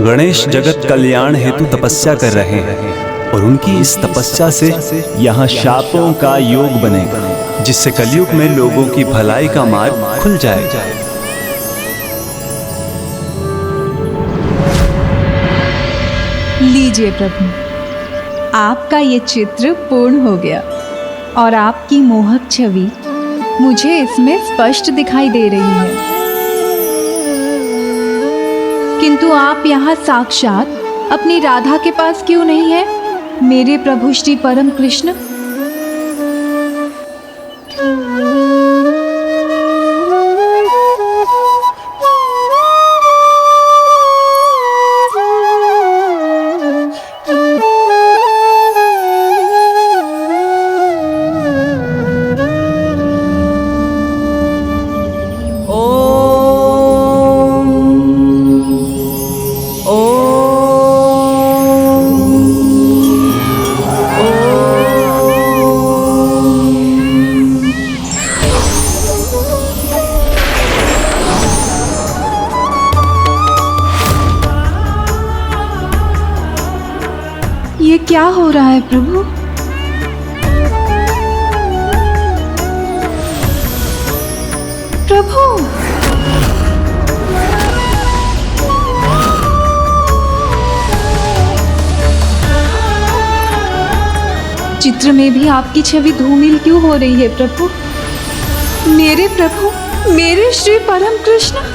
गणेश जगत कल्याण हेतु तपस्या कर रहे हैं और उनकी इस तपस्या से यहाँ शापों का योग बनेगा, जिससे कलयुग में लोगों की भलाई का मार्ग खुल जाएगा। लीजिए प्रभु, आपका ये चित्र पूर्ण हो गया और आपकी मोहक छवि मुझे इसमें स्पष्ट दिखाई दे रही है। किंतु आप यहाँ साक्षात अपनी राधा के पास क्यों नहीं है, मेरे प्रभु श्री परम कृष्ण? ये क्या हो रहा है प्रभु? प्रभु, चित्र में भी आपकी छवि धूमिल क्यों हो रही है प्रभु? मेरे प्रभु, मेरे श्री परम कृष्ण।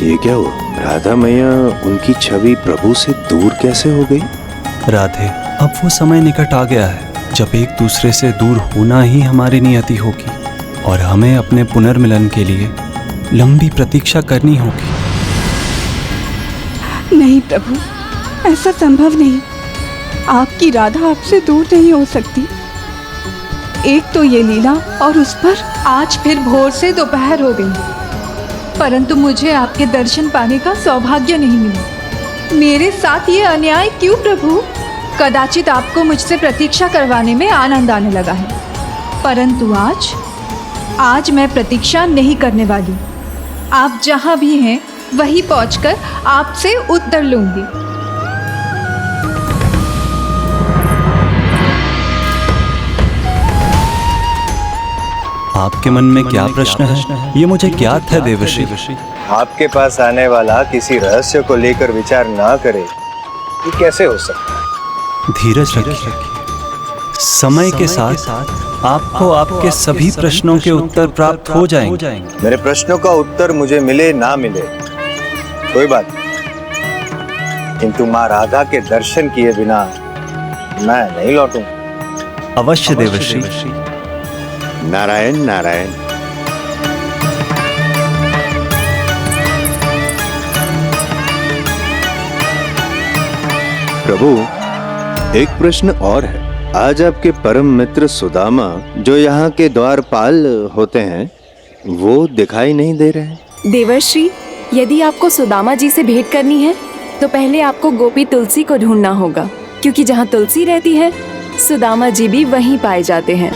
ये क्या हुआ? राधा मैया उनकी छवि प्रभु से दूर कैसे हो गई? राधे, अब वो समय निकट आ गया है जब एक दूसरे से दूर होना ही हमारी नियति होगी और हमें अपने पुनर्मिलन के लिए लंबी प्रतीक्षा करनी होगी। नहीं प्रभु, ऐसा संभव नहीं। आपकी राधा आपसे दूर नहीं हो सकती। एक तो ये लीला और उस पर आज फिर भोर से दोपहर हो गई, परंतु मुझे आपके दर्शन पाने का सौभाग्य नहीं मिला। मेरे साथ ये अन्याय क्यों प्रभु? कदाचित आपको मुझसे प्रतीक्षा करवाने में आनंद आने लगा है, परंतु आज मैं प्रतीक्षा नहीं करने वाली। आप जहाँ भी हैं वहीं पहुँचकर आपसे उत्तर लूंगी। आपके मन में क्या प्रश्न है, ये मुझे ज्ञात है देवर्षि। आपके पास आने वाला किसी रहस्य को लेकर विचार ना करे, ये कैसे हो सकता है? धीरज रखिए। समय के साथ आपको आपके सभी प्रश्नों के उत्तर प्राप्त हो जाएंगे। मेरे प्रश्नों का उत्तर मुझे मिले ना मिले कोई बात नहीं, किंतु माँ राधा के दर्शन किए बिना मैं नहीं लौटूंगा। अवश्य देवर्षि। नारायण नारायण। प्रभु, एक प्रश्न और है। आज आपके परम मित्र सुदामा, जो यहाँ के द्वारपाल होते हैं, वो दिखाई नहीं दे रहे। देवर्षि, यदि आपको सुदामा जी से भेंट करनी है तो पहले आपको गोपी तुलसी को ढूंढना होगा, क्योंकि जहाँ तुलसी रहती है सुदामा जी भी वहीं पाए जाते हैं।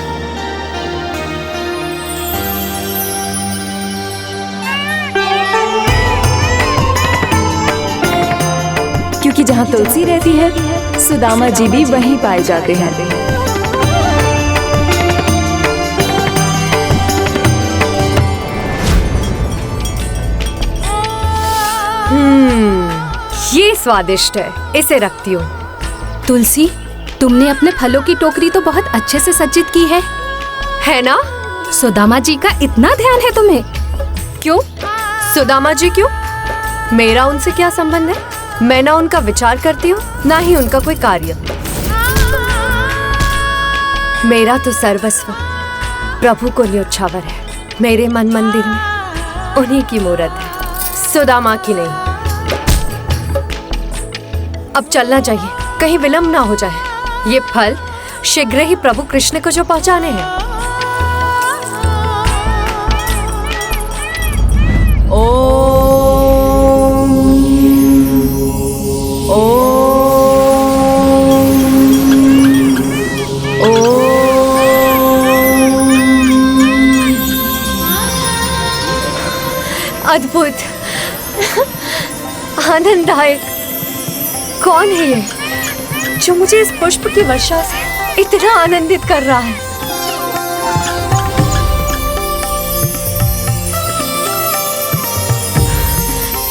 क्योंकि जहाँ तुलसी रहती है सुदामा जी भी वहीं पाए जाते हैं। ये स्वादिष्ट है, इसे रखती हूँ। तुलसी, तुमने अपने फलों की टोकरी तो बहुत अच्छे से सज्जित की है ना? सुदामा जी का इतना ध्यान है तुम्हें? क्यों? सुदामा जी क्यों? मेरा उनसे क्या संबंध है? मैं ना उनका विचार करती हूँ, ना ही उनका कोई कार्य। मेरा तो सर्वस्व प्रभु को न्योछावर है। मेरे मन मंदिर में उन्हीं की मूरत है, सुदामा की नहीं। अब चलना चाहिए, कहीं विलंब ना हो जाए। ये फल शीघ्र ही प्रभु कृष्ण को जो पहुंचाने हैं। अद्भुत, आनंददायक। कौन है ये जो मुझे इस पुष्प की वर्षा से इतना आनंदित कर रहा है?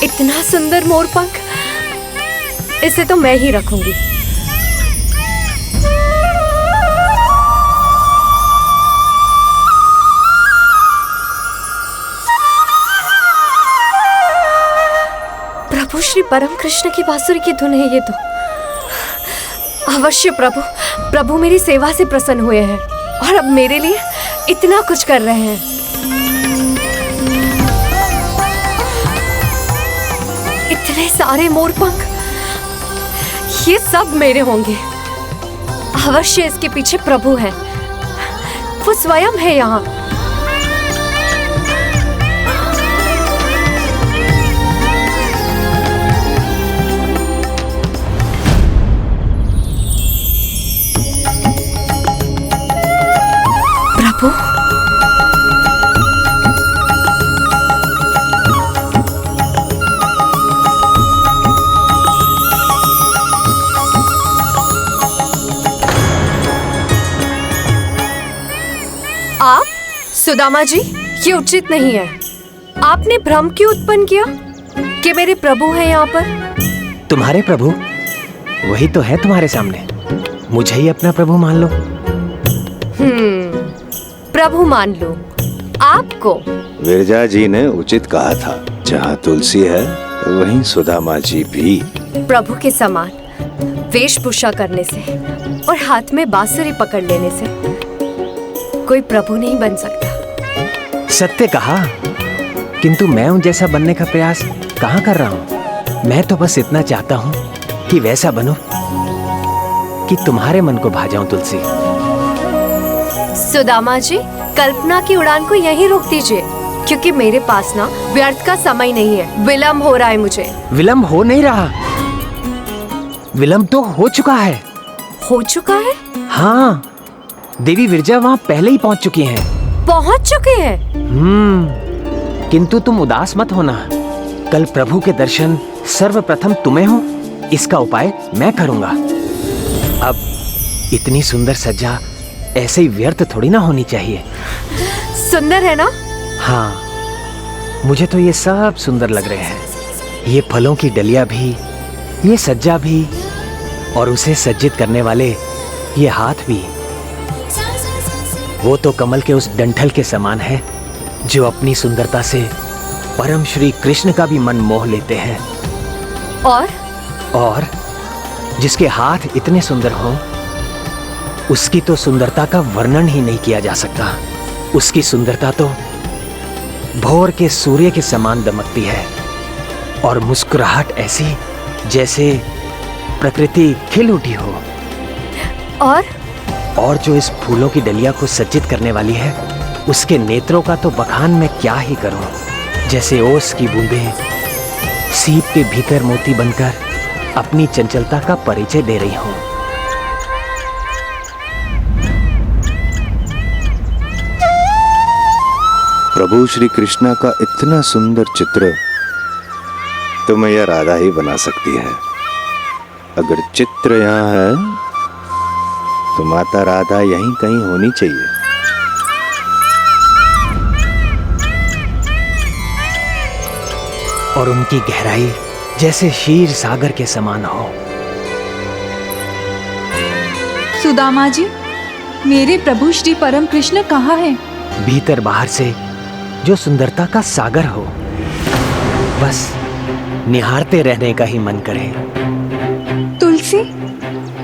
इतना सुंदर मोरपंख, इसे तो मैं ही रखूंगी। प्रभु श्री परम कृष्ण की बांसुरी की धुन है ये तो। अवश्य प्रभु मेरी सेवा से प्रसन्न हुए हैं और अब मेरे लिए इतना कुछ कर रहे हैं। इतने सारे मोरपंख, ये सब मेरे होंगे। अवश्य इसके पीछे प्रभु है, वो स्वयं है यहाँ। प्रभु, आप सुदामा जी, ये उचित नहीं है। आपने भ्रम क्यों उत्पन्न किया कि मेरे प्रभु हैं यहाँ पर? तुम्हारे प्रभु वही तो है तुम्हारे सामने, मुझे ही अपना प्रभु मान लो। प्रभु मान लो आपको। विरजा जी ने उचित कहा था, जहाँ तुलसी है वहीं सुदामा जी भी। प्रभु के समान वेशभूषा करने से और हाथ में बांसुरी पकड़ लेने से कोई प्रभु नहीं बन सकता। सत्य कहा, किंतु मैं उन जैसा बनने का प्रयास कहाँ कर रहा हूँ। मैं तो बस इतना चाहता हूँ कि वैसा बनो कि तुम्हारे मन को भा जाऊं। तुलसी। सुदामा जी, कल्पना की उड़ान को यहीं रोक दीजिए, क्योंकि मेरे पास ना व्यर्थ का समय नहीं है। विलंब हो रहा है मुझे। विलंब हो नहीं रहा, विलंब तो हो चुका है। हो चुका है? हाँ, देवी विरजा वहाँ पहले ही पहुँच चुकी हैं। पहुँच चुके हैं? किंतु तुम उदास मत होना। कल प्रभु के दर्शन सर्वप्रथम तुम्हें हो, इसका उपाय मैं करूँगा। अब इतनी सुंदर सज्जा ऐसे ही व्यर्थ थोड़ी ना होनी चाहिए। सुंदर है ना? हाँ, मुझे तो ये सब सुंदर लग रहे हैं। ये फलों की डलिया भी, ये सज्जा भी, और उसे सज्जित करने वाले ये हाथ भी। वो तो कमल के उस डंठल के समान है जो अपनी सुंदरता से परम श्री कृष्ण का भी मन मोह लेते हैं। और जिसके हाथ इतने सुंदर हों, उसकी तो सुंदरता का वर्णन ही नहीं किया जा सकता। उसकी सुंदरता तो भोर के सूर्य के समान दमकती है, और मुस्कुराहट ऐसी जैसे प्रकृति खिल उठी हो। और जो इस फूलों की डलिया को सज्जित करने वाली है, उसके नेत्रों का तो बखान मैं क्या ही करूं। जैसे ओस की बूंदें सीप के भीतर मोती बनकर अपनी चंचलता का परिचय दे रही हूं। प्रभु श्री कृष्णा का इतना सुंदर चित्र तो मैया राधा ही बना सकती है। अगर चित्र यहाँ है तो माता राधा यहीं कहीं होनी चाहिए। और उनकी गहराई जैसे क्षीर सागर के समान हो। सुदामा जी, मेरे प्रभु श्री परम कृष्ण कहाँ हैं? भीतर बाहर से जो सुंदरता का सागर हो, बस निहारते रहने का ही मन करे। तुलसी,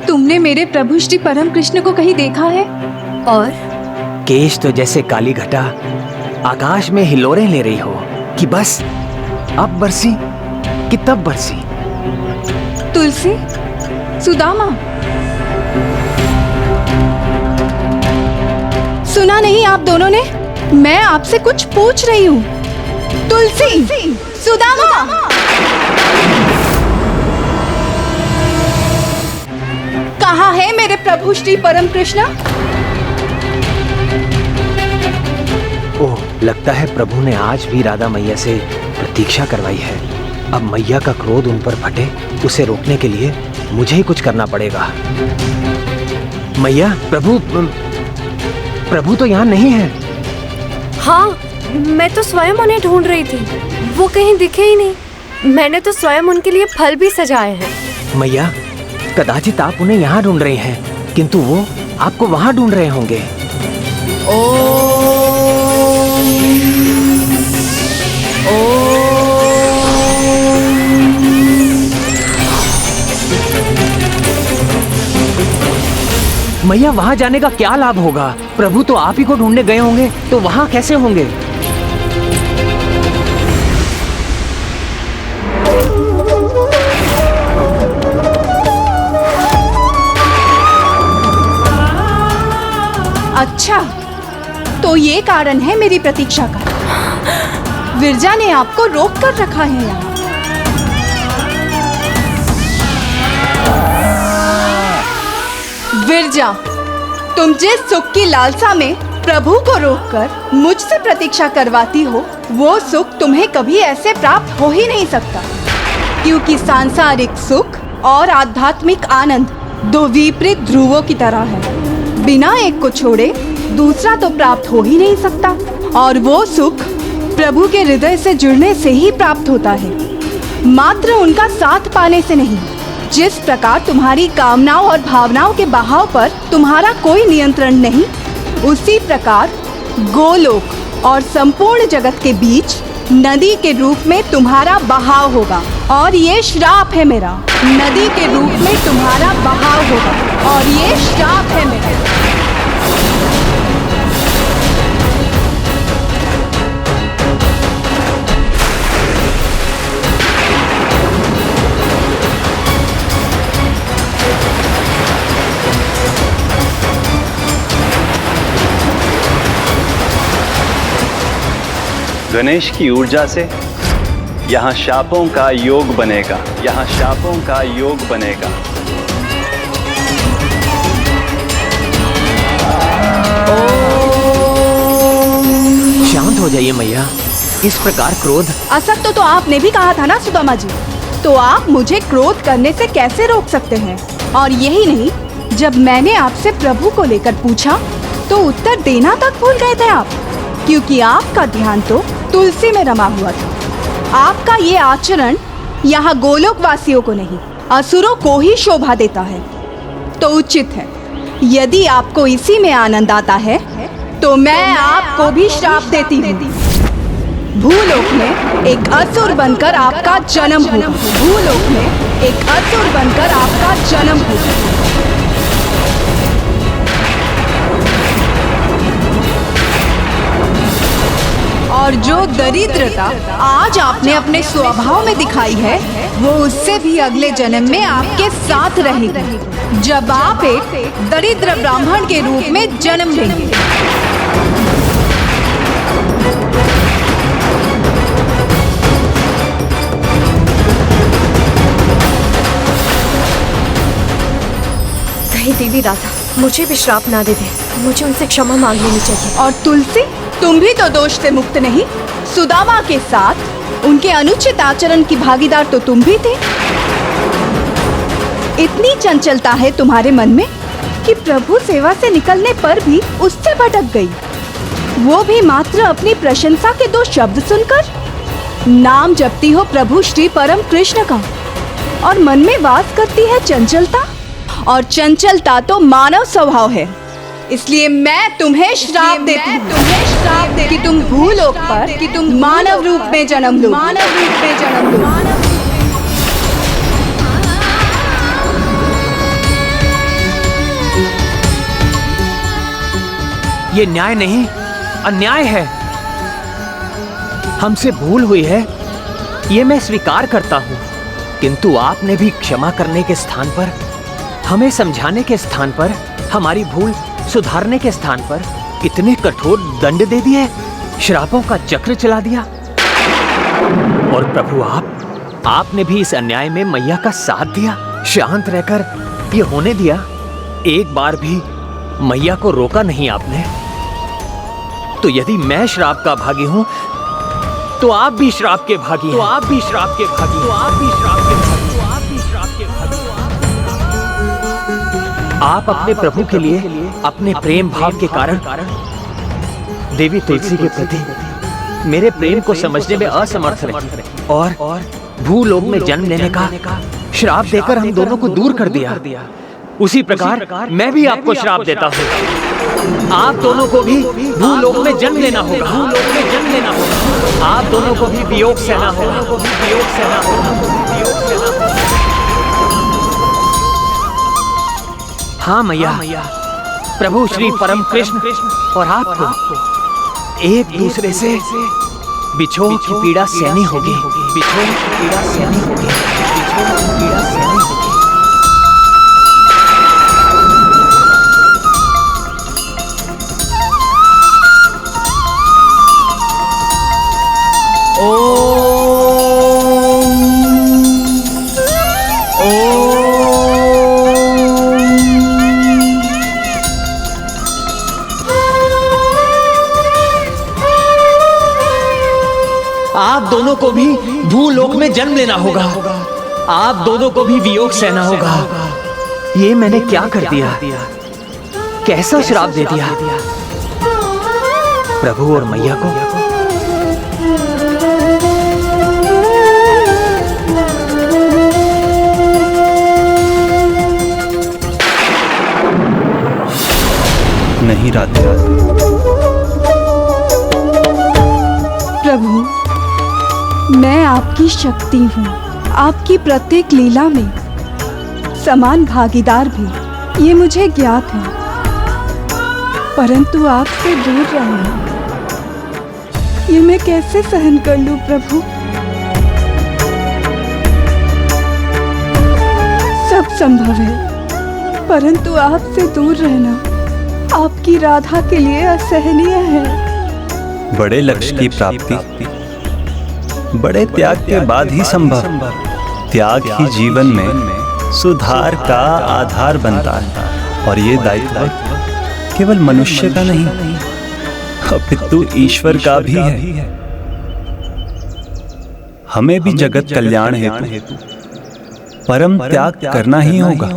तुमने मेरे प्रभु श्री परम कृष्ण को कहीं देखा है? और केश तो जैसे काली घटा आकाश में हिलोरें ले रही हो कि बस अब बरसी कि तब बरसी। तुलसी, सुदामा, सुना नहीं आप दोनों ने? मैं आपसे कुछ पूछ रही हूँ। तुलसी, सुदामा, कहाँ है मेरे प्रभु श्री परम कृष्ण? ओह, लगता है प्रभु ने आज भी राधा मैया से प्रतीक्षा करवाई है। अब मैया का क्रोध उन पर फटे, उसे रोकने के लिए मुझे ही कुछ करना पड़ेगा। मैया, प्रभु तो यहाँ नहीं है। हाँ, मैं तो स्वयं उन्हें ढूंढ रही थी, वो कहीं दिखे ही नहीं। मैंने तो स्वयं उनके लिए फल भी सजाए हैं। मैया, कदाचित आप उन्हें यहाँ ढूंढ रहे हैं, किंतु वो आपको वहाँ ढूंढ रहे होंगे। मैया, वहाँ जाने का क्या लाभ होगा? प्रभु तो आप ही को ढूंढने गए होंगे, तो वहाँ कैसे होंगे? अच्छा, तो ये कारण है मेरी प्रतीक्षा का। विरजा ने आपको रोक कर रखा है यहाँ। विरजा, तुम जिस सुख की लालसा में प्रभु को रोककर मुझसे प्रतीक्षा करवाती हो, वो सुख तुम्हें कभी ऐसे प्राप्त हो ही नहीं सकता, क्योंकि सांसारिक सुख और आध्यात्मिक आनंद दो विपरीत ध्रुवों की तरह है। बिना एक को छोड़े दूसरा तो प्राप्त हो ही नहीं सकता, और वो सुख प्रभु के हृदय से जुड़ने से ही प्राप्त होता है, मात्र उनका साथ पाने से नहीं। जिस प्रकार तुम्हारी कामनाओं और भावनाओं के बहाव पर तुम्हारा कोई नियंत्रण नहीं, उसी प्रकार गोलोक और संपूर्ण जगत के बीच नदी के रूप में तुम्हारा बहाव होगा। और ये श्राप है मेरा, नदी के रूप में तुम्हारा बहाव होगा, और ये श्राप है मेरा। गणेश की ऊर्जा से यहाँ शापों का योग बनेगा, यहाँ शापों का योग बनेगा। शांत हो जाइए मैया, इस प्रकार क्रोध। असत्य तो आपने भी कहा था ना सुदामा जी, तो आप मुझे क्रोध करने से कैसे रोक सकते हैं? और यही नहीं, जब मैंने आपसे प्रभु को लेकर पूछा तो उत्तर देना तक भूल गए थे आप, क्योंकि आपका ध्यान तो तुलसी में रमा हुआ था। आपका ये आचरण यहाँ गोलोक वासियों को नहीं, असुरों को ही शोभा देता है। तो उचित है, यदि आपको इसी में आनंद आता है तो मैं आपको भी श्राप देती हूँ। भूलोक में एक असुर बनकर आपका जन्म होगा। भूलोक में एक असुर बनकर आपका जन्म होगा। और जो दरिद्रता आज आपने अपने स्वभाव में दिखाई है, वो उससे भी अगले जन्म में आपके साथ रहेगी, जब आप एक दरिद्र ब्राह्मण के रूप में जन्म लेंगे। कहीं देवी राधा मुझे भी श्राप ना दे दे, मुझे उनसे क्षमा मांग लेनी चाहिए। और तुलसी, तुम भी तो दोष से मुक्त नहीं। सुदामा के साथ उनके अनुचित आचरण की भागीदार तो तुम भी थे। इतनी चंचलता है तुम्हारे मन में कि प्रभु सेवा से निकलने पर भी उससे भटक गई, वो भी मात्र अपनी प्रशंसा के दो शब्द सुनकर। नाम जपती हो प्रभु श्री परम कृष्ण का, और मन में वास करती है चंचलता, और चंचलता तो मानव स्वभाव है। इसलिए मैं तुम्हें श्राप देती हूँ कि तुम भूलोक पर कि तुम मानव रूप में जन्म लो। मानव रूप में जन्म लो। ये न्याय नहीं, अन्याय है। हमसे भूल हुई है, ये मैं स्वीकार करता हूं, किंतु आपने भी क्षमा करने के स्थान पर, हमें समझाने के स्थान पर, हमारी भूल सुधारने के स्थान पर इतने कठोर दंड दे दिए, श्रापों का चक्र चला दिया। और प्रभु आपने भी इस अन्याय में मैया का साथ दिया, शांत रहकर ये होने दिया। एक बार भी मैया को रोका नहीं आपने। तो यदि मैं श्राप का भागी हूं, तो आप भी श्राप के भागी हैं। तो आप भी श्राप के भागी, तो आप भी श्राप के भागी, तो आप भी श्राप के भागी। आप अपने प्रभु के लिए अपने प्रेम भाव के कारण देवी तुलसी के प्रति मेरे प्रेम को समझने में असमर्थ रहे और भूलोक में जन्म लेने का श्राप देकर हम दोनों को दूर कर दिया। उसी प्रकार मैं भी आपको श्राप देता हूँ। आप दोनों को भी भूलोक में जन्म लेना होगा। भूलोक में जन्म लेना होगा। आप दोनों को भी वियोग सहना होगा। वियोग सहना होगा। वियोग सहना होगा। हाँ मैया, प्रभु श्री परम कृष्ण और आपको एक दूसरे से बिछोह की पीड़ा सहनी होगी। बिछोह की पीड़ा सहनी होगी। बिछोह की पीड़ा सहनी होगी। आप दोनों को भी भूलोक में जन्म लेना होगा। आप दोनों को भी वियोग सहना होगा। ये मैंने क्या कर दिया? कैसा श्राप दे दिया प्रभु और मैया को? नहीं राधे। प्रभु, मैं आपकी शक्ति हूँ, आपकी प्रत्येक लीला में समान भागीदार भी, ये मुझे ज्ञात है। परंतु आपसे दूर रहना, ये मैं कैसे सहन कर लूं प्रभु? सब संभव है, परंतु आपसे दूर रहना आपकी राधा के लिए असहनीय है। बड़े लक्ष्य की प्राप्ति बड़े त्याग के बाद ही संभव। त्याग ही जीवन में सुधार का आधार बनता है और ये दायित्व केवल मनुष्य का नहीं, अपितु ईश्वर का भी है। हमें भी जगत कल्याण हेतु परम त्याग करना ही होगा।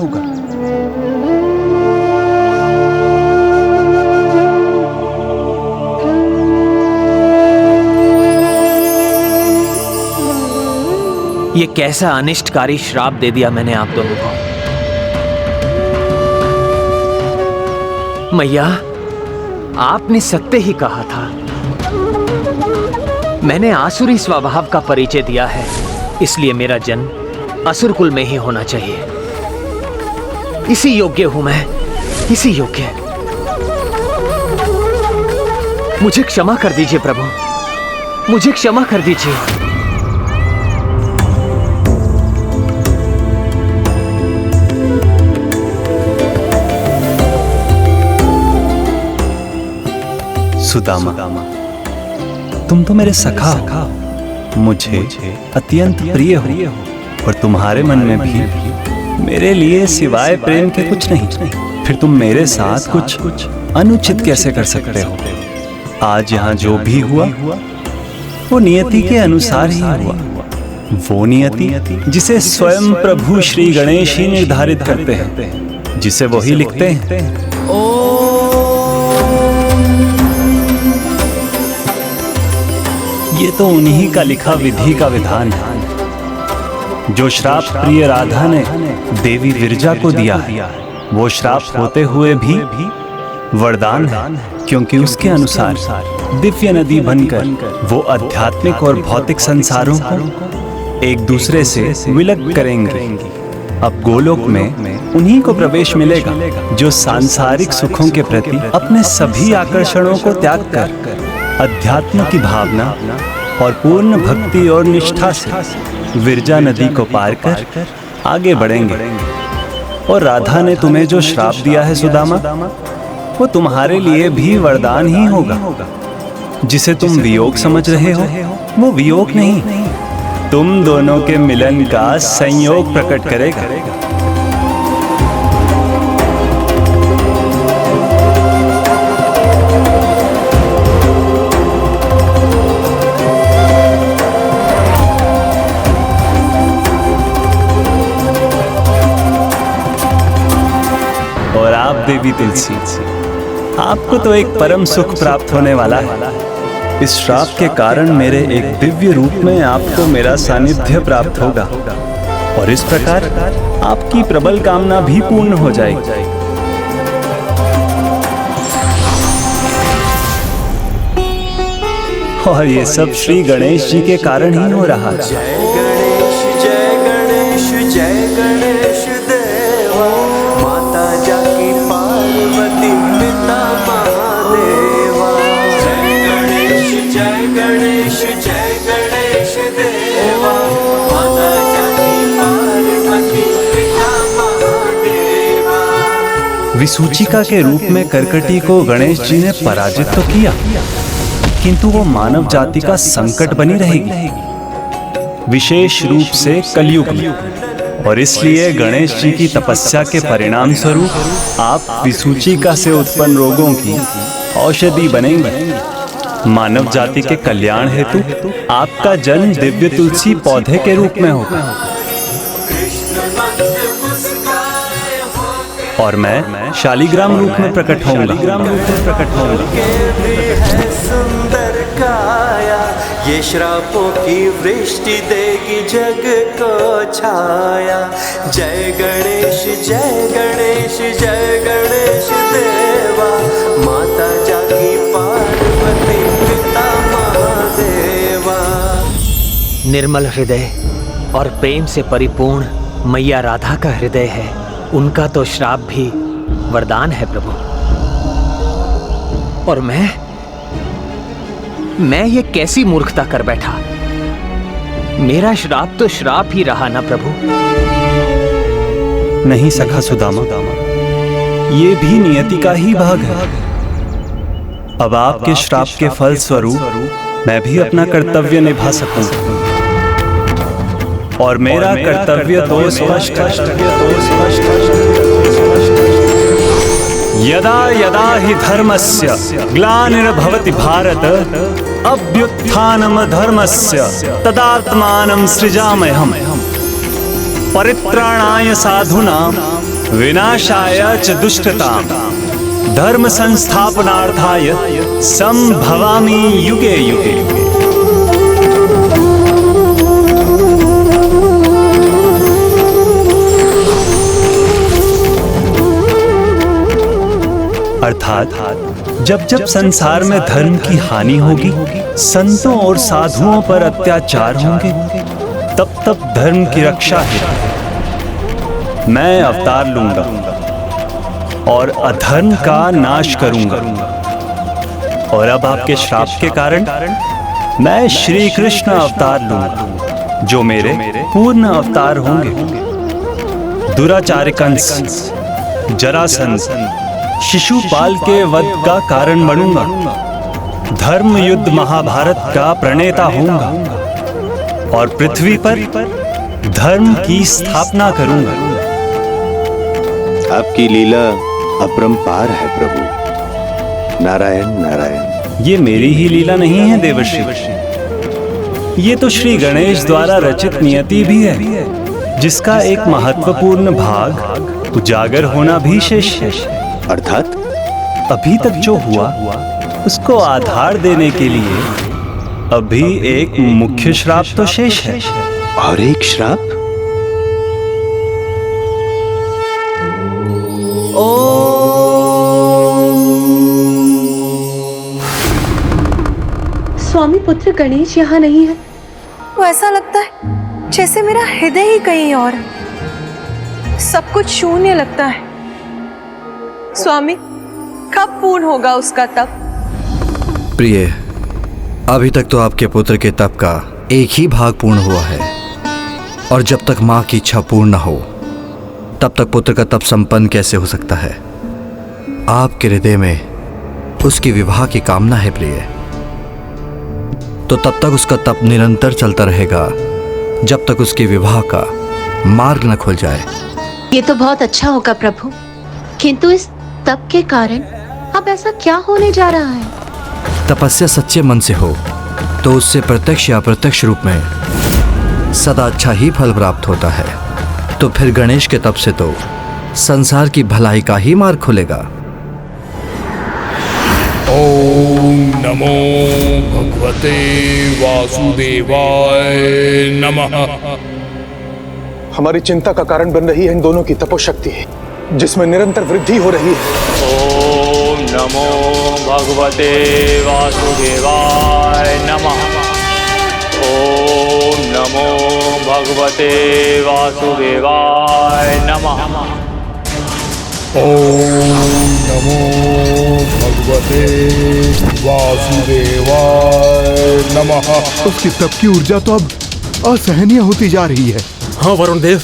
ये कैसा अनिष्टकारी श्राप दे दिया मैंने आप दोनों को। मैया, आपने सत्य ही कहा था। मैंने आसुरी स्वभाव का परिचय दिया है, इसलिए मेरा जन्म असुर कुल में ही होना चाहिए। इसी योग्य हूं मैं, इसी योग्य। मुझे क्षमा कर दीजिए प्रभु, मुझे क्षमा कर दीजिए। सुदामा, तुम तो मेरे सखा हो, मुझे अत्यंत प्रिय हो और तुम्हारे मन में भी मेरे लिए सिवाय प्रेम के कुछ नहीं। फिर तुम मेरे साथ कुछ अनुचित कैसे कर सकते हो? आज यहाँ जो भी हुआ वो नियति के अनुसार ही हुआ। वो नियति जिसे स्वयं प्रभु श्री गणेश ही निर्धारित करते हैं, जिसे वही लिखते हैं। ये तो उन्हीं का लिखा विधि का विधान है। जो श्राप प्रिय राधा ने देवी विरजा को दिया है, वो श्राप होते हुए भी वरदान है, क्योंकि उसके अनुसार दिव्य नदी बनकर वो आध्यात्मिक और भौतिक संसारों को एक दूसरे से विलग करेंगे। अब गोलोक में उन्हीं को प्रवेश मिलेगा जो सांसारिक सुखों के प्रति अपने सभी आकर्षणों को त्याग कर अध्यात्म की भावना और पूर्ण भक्ति और निष्ठा से विरजा नदी को पार कर आगे बढ़ेंगे। और राधा ने तुम्हें जो श्राप दिया है सुदामा, वो तुम्हारे लिए भी वरदान ही होगा। जिसे तुम वियोग समझ रहे हो, वो वियोग नहीं, तुम दोनों के मिलन का संयोग प्रकट करेगा। और आप देवी तुलसी, आपको तो एक परम सुख प्राप्त होने वाला है। इस श्राप के कारण मेरे एक दिव्य रूप में आपको मेरा सानिध्य प्राप्त होगा और इस प्रकार आपकी प्रबल कामना भी पूर्ण हो जाएगी। और ये सब श्री गणेश जी के कारण ही हो रहा है। जय गणेश जय गणेश जय गणेश देवा, माता जाकी पार्वती पिता महादेवा। जय गणेश जय गणेश जय गणेश देवा, माता जाकी पार्वती पिता महादेवा। विसूचिका के रूप में करकटी को गणेश जी ने पराजित तो किया, किंतु वो मानव जाति का संकट बनी रहेगी, विशेष रूप से कलयुग में। और इसलिए गणेश जी की तपस्या के परिणाम स्वरूप आप विसूचिका से उत्पन्न रोगों की औषधि बनेंगे। मानव जाति के कल्याण हेतु आपका जन्म दिव्य तुलसी पौधे के रूप में होगा। और मैं शालिग्राम रूप में प्रकट होऊंगा। सुंदर काया, ये श्रापों की वृष्टि देगी जग को छाया। जय गणेश जय गणेश जय गणेश देवा, माता जाकी पार्वती पिता महादेवा। निर्मल हृदय और प्रेम से परिपूर्ण मैया राधा का हृदय है, उनका तो श्राप भी वरदान है प्रभु। और मैं ये कैसी मूर्खता कर बैठा। मेरा श्राप तो श्राप ही रहा ना प्रभु। नहीं सखा सुदामा, ये भी नियति का ही भाग है। अब आपके श्राप के फल स्वरूप मैं भी अपना कर्तव्य निभा सकूंगा। और मेरा कर्तव्य तो स्पष्ट है। यदा यदा हि धर्मस्य ग्लानिर्भवति भारत, अभ्युत्थानम धर्मस्य तदात्मानं सृजाम्यहम्। परित्राणाय साधूनां विनाशाय च दुष्टतां, धर्म संस्थापनार्थाय संभवामि युगे युगे। अर्थात जब जब संसार में धर्म की हानि होगी, संतों और साधुओं पर अत्याचार होंगे, तब तब धर्म की रक्षा हेतु मैं अवतार लूंगा और अधर्म का नाश करूंगा। और अब आपके श्राप के कारण मैं श्री कृष्ण अवतार लूंगा, जो मेरे पूर्ण अवतार होंगे। दुराचार कंस, जरासंध, शिशुपाल के वध का कारण बनूंगा। धर्म युद्ध महाभारत का प्रणेता होऊंगा और पृथ्वी पर धर्म की स्थापना करूंगा। आपकी लीला अपरंपार है प्रभु। नारायण नारायण। ये मेरी ही लीला नहीं है देवर्षि, ये तो श्री गणेश द्वारा रचित नियति भी है, जिसका एक महत्वपूर्ण भाग उजागर होना भी शेष है। अर्थात अभी तक जो हुआ उसको आधार देने के लिए अभी एक मुख्य श्राप तो शेष है। और एक श्राप? स्वामी पुत्र गणेश यहाँ नहीं है। वो ऐसा लगता है जैसे मेरा हृदय ही कहीं और है। सब कुछ शून्य लगता है। स्वामी, कब पूर्ण होगा उसका तप? प्रिय, अभी तक तो आपके पुत्र के तप का एक ही भाग पूर्ण हुआ है, और जब तक मां की इच्छा पूर्ण न हो तब तक पुत्र का तप संपन्न कैसे हो सकता है? आपके हृदय में उसकी विवाह की कामना है प्रिय, तो तब तक उसका तप निरंतर चलता रहेगा जब तक उसके विवाह का मार्ग न खुल जाए। ये तो बहुत अच्छा होगा प्रभु, किंतु इस तप के कारण अब ऐसा क्या होने जा रहा है? तपस्या सच्चे मन से हो तो उससे प्रत्यक्ष या अप्रत्यक्ष रूप में सदा अच्छा ही फल प्राप्त होता है। तो फिर गणेश के तप से तो संसार की भलाई का ही मार्ग खुलेगा। ओम नमो भगवते वासुदेवाय नमः। हमारी चिंता का कारण बन रही है इन दोनों की तपोशक्ति, जिसमें निरंतर वृद्धि हो रही है। ओम नमो भगवते वासुदेवाय नमः। ओम नमो भगवते वासुदेवाय नमः। ओम नमो भगवते वासुदेवाय नमः। उसकी तप की ऊर्जा तो अब असहनीय होती जा रही है। हाँ वरुण देव,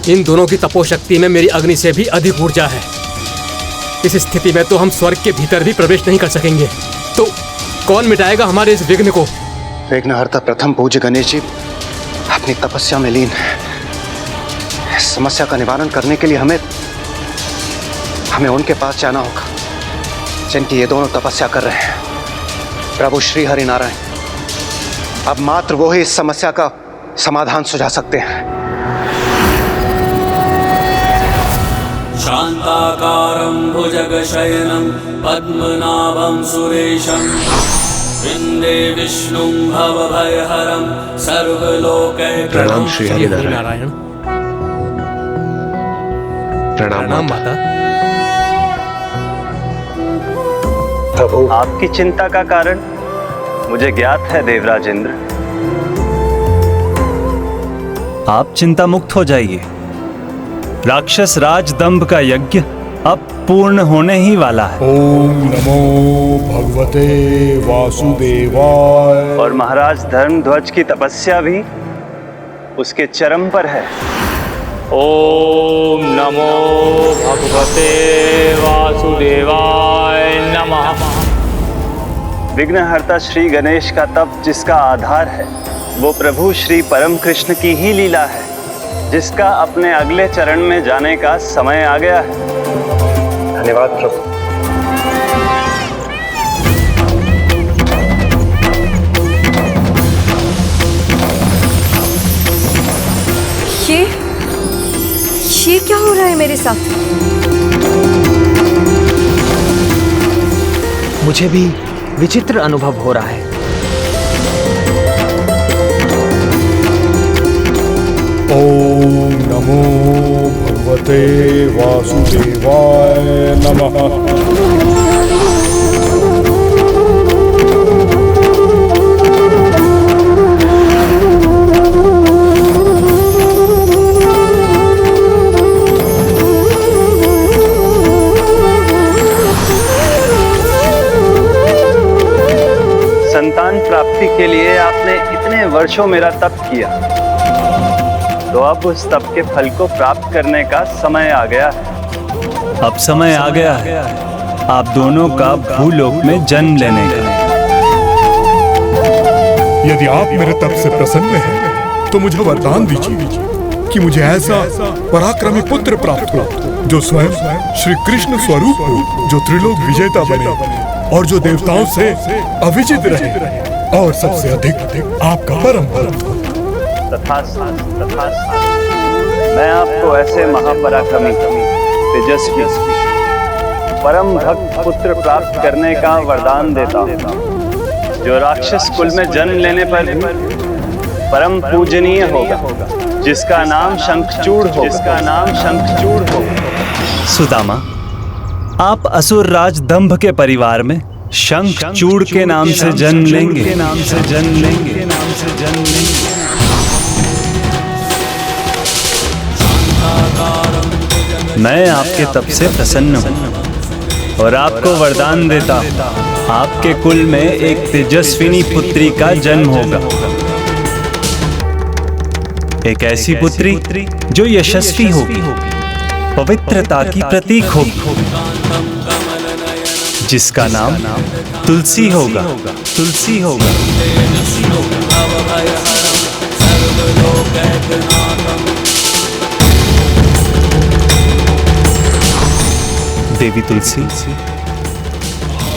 इन दोनों की तपोशक्ति में मेरी अग्नि से भी अधिक ऊर्जा है। इस स्थिति में तो हम स्वर्ग के भीतर भी प्रवेश नहीं कर सकेंगे। तो कौन मिटाएगा हमारे इस विघ्न को? विघ्नहर्ता प्रथम पूज्य गणेश जी अपनी तपस्या में लीन है। इस समस्या का निवारण करने के लिए हमें उनके पास जाना होगा जिनकी ये दोनों तपस्या कर रहे हैं, प्रभु श्री हरि नारायण। अब मात्र वो ही इस समस्या का समाधान सुझा सकते हैं। शांताकारं भुजगशयनं पद्मनाभं सुरेशं वन्दे विष्णुं भवभयहरं सर्वलोकैकनाथं। प्रणाम श्री हरि नारायण। प्रणाम माता। प्रभु, आपकी चिंता का कारण मुझे ज्ञात है देवराज इंद्र। आप चिंता मुक्त हो जाइए। राक्षस राज दंभ का यज्ञ अब पूर्ण होने ही वाला है। ओम नमो भगवते वासुदेवाय। और महाराज धर्मध्वज की तपस्या भी उसके चरम पर है। ओम नमो भगवते वासुदेवाय नमः। विघ्नहर्ता श्री गणेश का तप जिसका आधार है वो प्रभु श्री परम कृष्ण की ही लीला है, जिसका अपने अगले चरण में जाने का समय आ गया है। धन्यवाद प्रभु। ये क्या हो रहा है मेरे साथ? मुझे भी विचित्र अनुभव हो रहा है। ओम नमो भगवते वासुदेवाय नमः। संतान प्राप्ति के लिए आपने इतने वर्षों मेरा तप किया, तो अब उस तप के फल को प्राप्त करने का समय आ गया है। अब समय आ गया है आप दोनों का भूलोक में जन्म लेने का। यदि आप मेरे तप से प्रसन्न हैं, तो मुझे वरदान दीजिए कि मुझे ऐसा पराक्रमी पुत्र प्राप्त हो जो स्वयं श्री कृष्ण स्वरूप हो, जो त्रिलोक विजेता बने और जो देवताओं से अविजित रहे और सबसे अधिक आपका परम भक्त हो। तथास्तु, तथास्तु। मैं आपको ऐसे महापराक्रमी, तेजस्वी, परम भक्त पुत्र प्राप्त करने का वरदान देता हूँ, जो राक्षस कुल में जन्म लेने पर भी परम पूजनीय होगा, जिसका नाम शंखचूड़ हो, जिसका नाम शंखचूड़ हो। सुदामा, आप असुर राज दंभ के परिवार में शंखचूड़ के नाम से जन्म लेंगे। मैं आपके तप से प्रसन्न हूँ और आपको वरदान देता हूँ, आपके कुल में एक तेजस्विनी पुत्री का जन्म होगा। एक ऐसी पुत्री जो यशस्वी होगी, पवित्रता की प्रतीक होगी, जिसका नाम तुलसी होगा। तुलसी होगा। देवी तुलसी,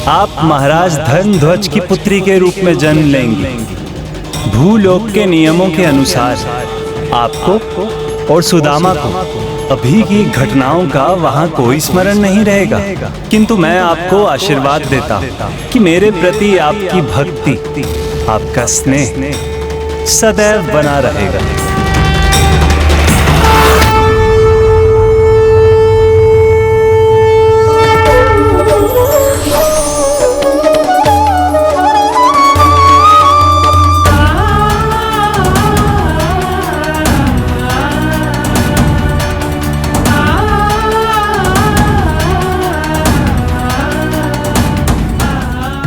आप महाराज धर्मध्वज की पुत्री के रूप में जन्म लेंगी। भूलोक के नियमों के अनुसार आपको और सुदामा को अभी की घटनाओं का वहां कोई स्मरण नहीं रहेगा, किंतु मैं आपको आशीर्वाद देता हूं कि मेरे प्रति आपकी भक्ति, आपका स्नेह सदैव बना रहेगा।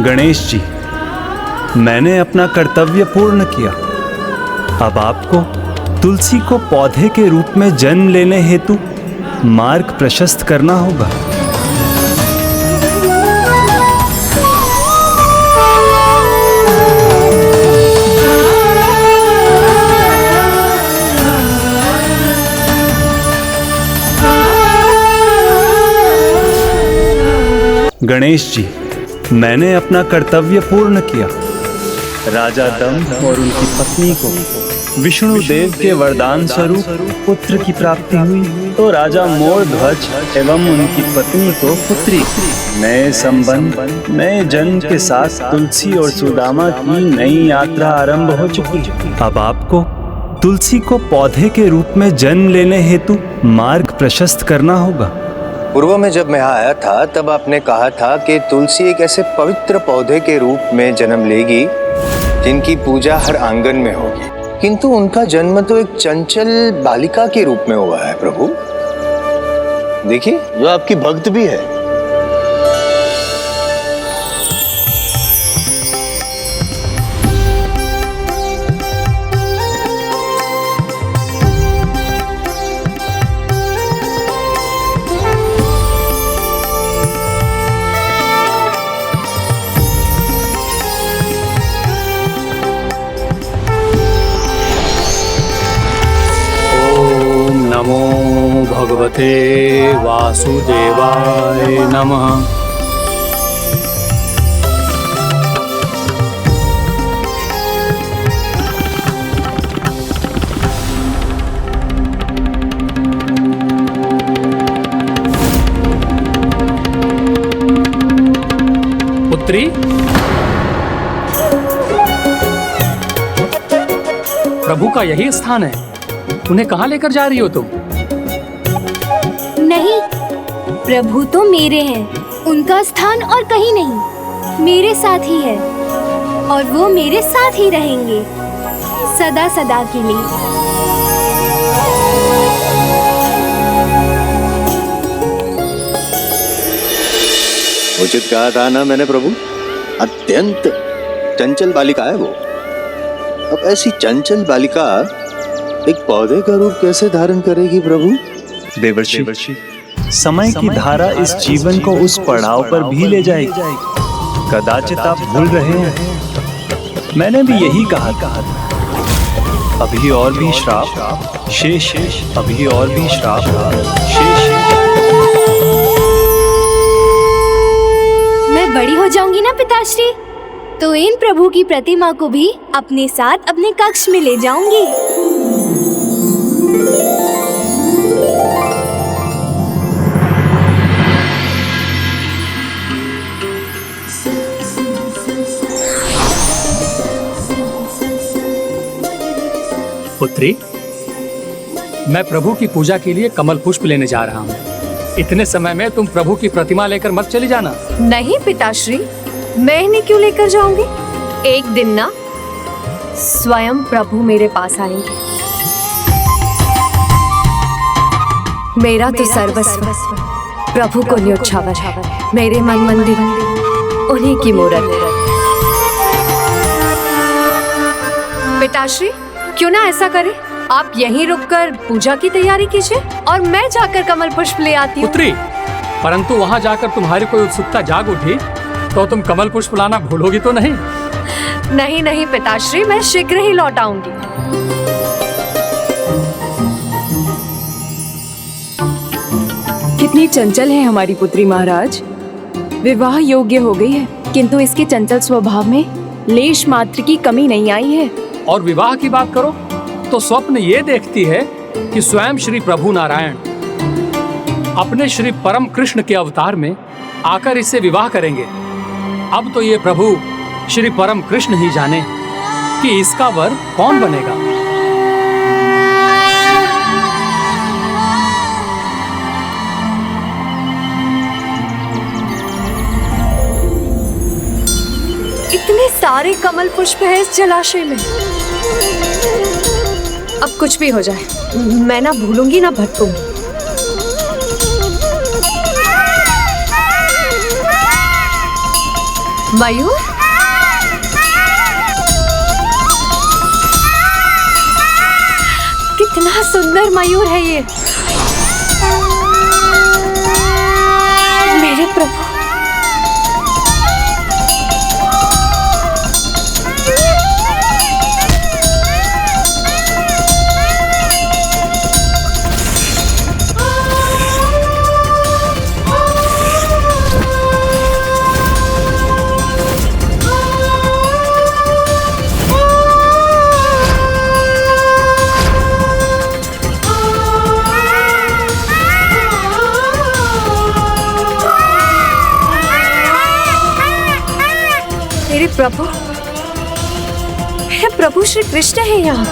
गणेश जी, मैंने अपना कर्तव्य पूर्ण किया। अब आपको तुलसी को पौधे के रूप में जन्म लेने हेतु मार्ग प्रशस्त करना होगा। गणेश जी, मैंने अपना कर्तव्य पूर्ण किया। राजा दंभ और उनकी पत्नी को विष्णु देव के वरदान स्वरूप पुत्र की प्राप्ति हुई, तो राजा मोरध्वज एवं उनकी पत्नी को पुत्री। नए संबंध, नए जन्म के साथ तुलसी और सुदामा की नई यात्रा आरंभ हो चुकी है। अब आपको तुलसी को पौधे के रूप में जन्म लेने हेतु मार्ग प्रशस्त करना होगा। पूर्व में जब मैं आया था तब आपने कहा था कि तुलसी एक ऐसे पवित्र पौधे के रूप में जन्म लेगी जिनकी पूजा हर आंगन में होगी, किंतु उनका जन्म तो एक चंचल बालिका के रूप में हुआ है प्रभु। देखिए, जो आपकी भक्त भी है। नमो भगवते वासुदेवाय नमः। पुत्री, प्रभु का यही स्थान है। उन्हें कहाँ लेकर जा रही हो तुम? नहीं, प्रभु तो मेरे हैं, उनका स्थान और कहीं नहीं, मेरे साथ ही है और वो मेरे साथ ही रहेंगे सदा सदा के लिए। उचित कहा था ना मैंने प्रभु, अत्यंत चंचल बालिका है वो। अब ऐसी चंचल बालिका एक पौधे का रूप कैसे धारण करेगी प्रभु? देवर्षि, समय की धारा इस जीवन को उस पड़ाव पर भी ले जाएगी। कदाचित आप भूल रहे हैं, मैंने भी यही कहा था। अभी और भी श्राप शेष, अभी और भी श्राप शेष। मैं बड़ी हो जाऊंगी ना पिताश्री, तो इन प्रभु की प्रतिमा को भी अपने साथ अपने कक्ष में ले जाऊंगी। पुत्री, मैं प्रभु की पूजा के लिए कमल पुष्प लेने जा रहा हूँ। इतने समय में तुम प्रभु की प्रतिमा लेकर मत चली जाना। नहीं पिताश्री, मैं इन्हें क्यों लेकर जाऊंगी? एक दिन ना स्वयं प्रभु मेरे पास आएंगे। मेरा तो सर्वस्व प्रभु को न्योछावर है। मेरे मन मंदिर उन्हीं की मूरत है। पिताश्री, क्यों ना ऐसा करें, आप यहीं रुककर पूजा की तैयारी कीजिए और मैं जाकर कमल पुष्प ले आती हूँ। पुत्री, परंतु वहाँ जाकर तुम्हारी कोई उत्सुकता जाग उठी तो तुम कमल पुष्प लाना भूलोगी तो नहीं? नहीं नहीं पिताश्री, मैं शीघ्र ही लौट आऊंगी। कितनी चंचल है हमारी पुत्री महाराज। विवाह योग्य हो गई है, किंतु इसके चंचल स्वभाव में लेश मात्र की कमी नहीं आई है। और विवाह की बात करो तो स्वप्न ये देखती है कि स्वयं श्री प्रभु नारायण अपने श्री परम कृष्ण के अवतार में आकर इससे विवाह करेंगे। अब तो ये प्रभु श्री परम कृष्ण ही जाने कि इसका वर कौन बनेगा। इतने सारे कमल पुष्प हैं इस जलाशय में। अब कुछ भी हो जाए, मैं ना भूलूंगी ना भटकूंगी। मयूर, कितना सुंदर मयूर है ये। मेरे प्रभु, प्रभु, मेरे प्रभु श्री कृष्ण है यहाँ।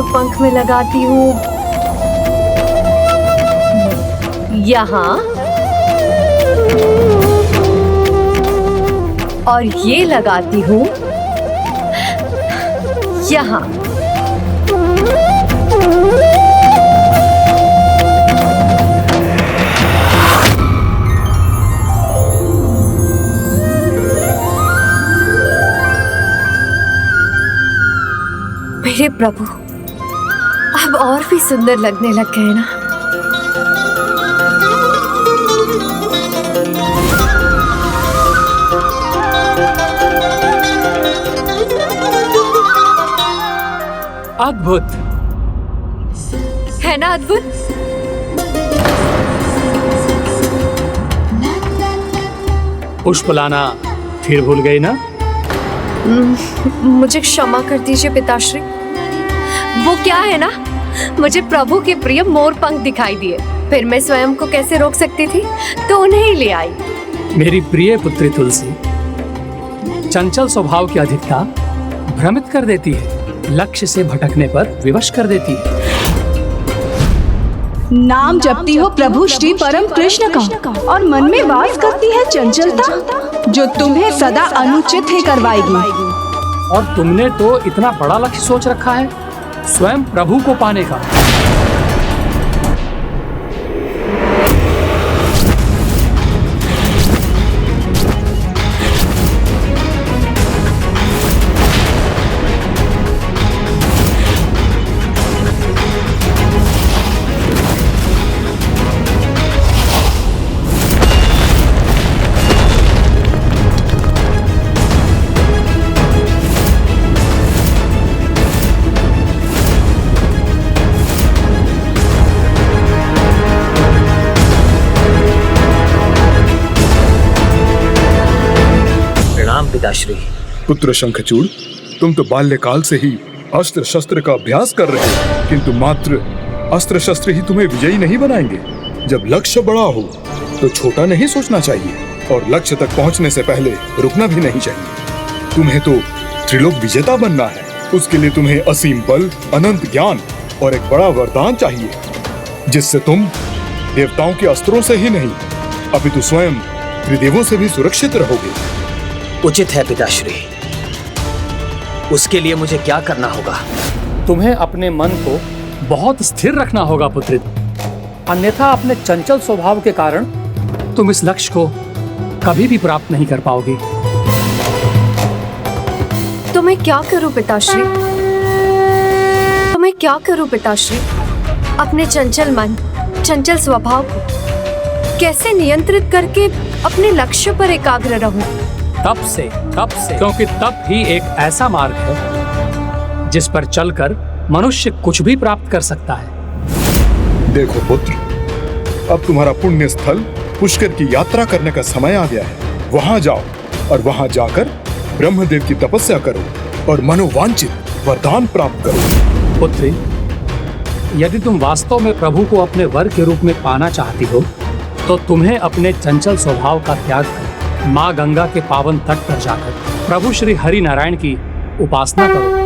पंख में लगाती हूँ यहाँ, और ये लगाती हूँ यहाँ। मेरे प्रभु अब और भी सुंदर लगने लग गए ना। अद्भुत है ना, अद्भुत। पुष्प लाना फिर भूल गई ना? मुझे क्षमा कर दीजिए पिताश्री। वो क्या है ना, मुझे प्रभु के प्रिय मोर पंख दिखाई दिए, फिर मैं स्वयं को कैसे रोक सकती थी, तो उन्हें ही ले आई। मेरी प्रिय पुत्री तुलसी, चंचल स्वभाव की अधिकता भ्रमित कर देती है, लक्ष्य से भटकने पर विवश कर देती है। नाम जपती हो प्रभु श्री परम कृष्ण का और मन में वास करती है चंचलता जो तुम्हें सदा अनुचित ही करवाएगी। और तुमने तो इतना बड़ा लक्ष्य सोच रखा है, स्वयं प्रभु को पाने का। पिताश्री। पुत्र शंखचूड़, तुम तो बाल्यकाल से ही अस्त्र शस्त्र का अभ्यास कर रहे हो, किंतु मात्र अस्त्र शस्त्र ही तुम्हें विजयी नहीं बनाएंगे। जब लक्ष्य बड़ा हो तो छोटा नहीं सोचना चाहिए और लक्ष्य तक पहुंचने से पहले रुकना भी नहीं चाहिए। तुम्हें तो त्रिलोक विजेता बनना है, उसके लिए तुम्हें असीम बल, अनंत ज्ञान और एक बड़ा वरदान चाहिए, जिससे तुम देवताओं के अस्त्रों से ही नहीं अपितु स्वयं त्रिदेवों से भी सुरक्षित रहोगे। उचित है पिताश्री। उसके लिए मुझे क्या करना होगा? तुम्हें अपने मन को बहुत स्थिर रखना होगा पुत्री, अन्यथा अपने चंचल स्वभाव के कारण तुम इस लक्ष्य को कभी भी प्राप्त नहीं कर पाओगी। तो मैं क्या करूं पिताश्री? अपने चंचल मन, चंचल स्वभाव को कैसे नियंत्रित करके अपने लक्ष्य पर एकाग्र रहूं? तप से, क्योंकि तप ही एक ऐसा मार्ग है जिस पर चलकर मनुष्य कुछ भी प्राप्त कर सकता है। देखो पुत्र, अब तुम्हारा पुण्य स्थल पुष्कर की यात्रा करने का समय आ गया है। वहां जाओ और वहां जाकर ब्रह्मदेव की तपस्या करो और मनोवांछित वरदान प्राप्त करो। पुत्री, यदि तुम वास्तव में प्रभु को अपने वर के रूप में पाना चाहती हो तो तुम्हें अपने चंचल स्वभाव का त्याग कर माँ गंगा के पावन तट पर जाकर प्रभु श्री हरि नारायण की उपासना करो।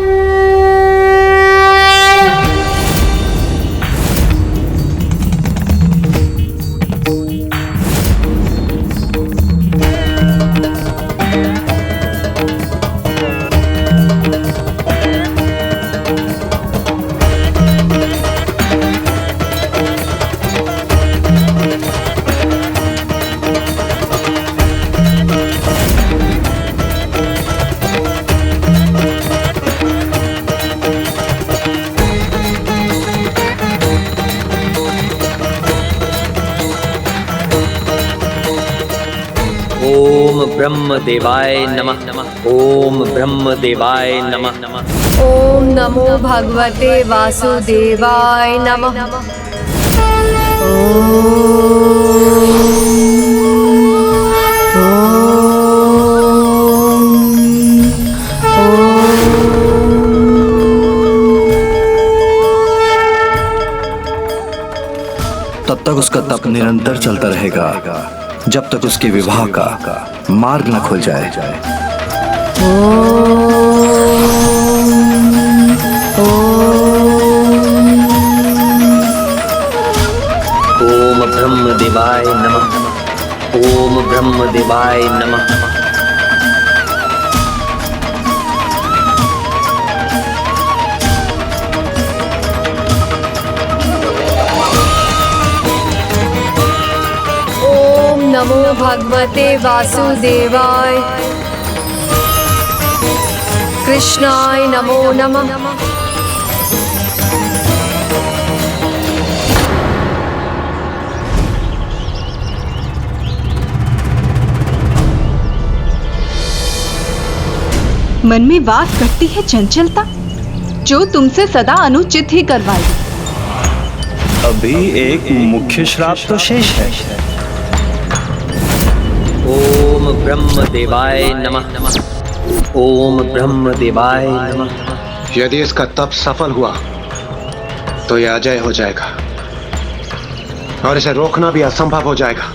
ब्रह्म देवाय नमः। ओम ब्रह्म देवाय नमः। ओम नमो भगवते वासुदेवाय नमः। तब तक उसका तप निरंतर चलता रहेगा जब तक उसके विवाह का मार्ग न खुल जाए। ओम ब्रह्म देवाय नमः। ओम ब्रह्म देवाय नमः। नमो भगवते वासुदेवाय। कृष्णाय नमो नमः। मन में वास करती है चंचलता जो तुमसे सदा अनुचित ही करवाएगी। अभी एक मुख्य श्राप तो शेष है। ओम ब्रह्म देवाय नमः। ओम ब्रह्म देवाय नमः। यदि इसका तप सफल हुआ तो यह अजय हो जाएगा और इसे रोकना भी असंभव हो जाएगा।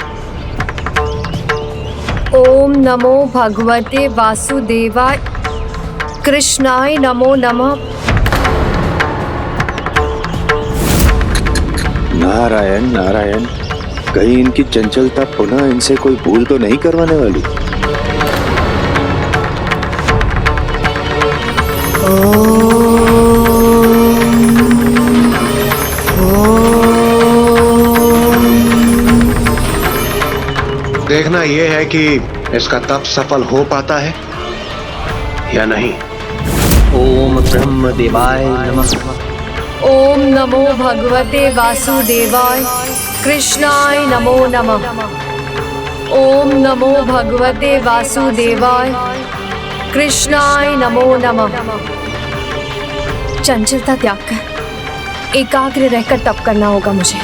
ओम नमो भगवते वासुदेवाय। कृष्णाय नमो नमः। नारायण नारायण, कहीं इनकी चंचलता पुनः इनसे कोई भूल तो नहीं करवाने वाली। देखना यह है कि इसका तप सफल हो पाता है या नहीं। ओम ब्रह्म देवाय नमः। ओम नमो भगवते वासुदेवाय कृष्णाय नमो नमः। ओम नमो भगवते वासुदेवाय कृष्णाय नमो नमः। चंचलता त्याग कर एकाग्र रहकर तप करना होगा मुझे।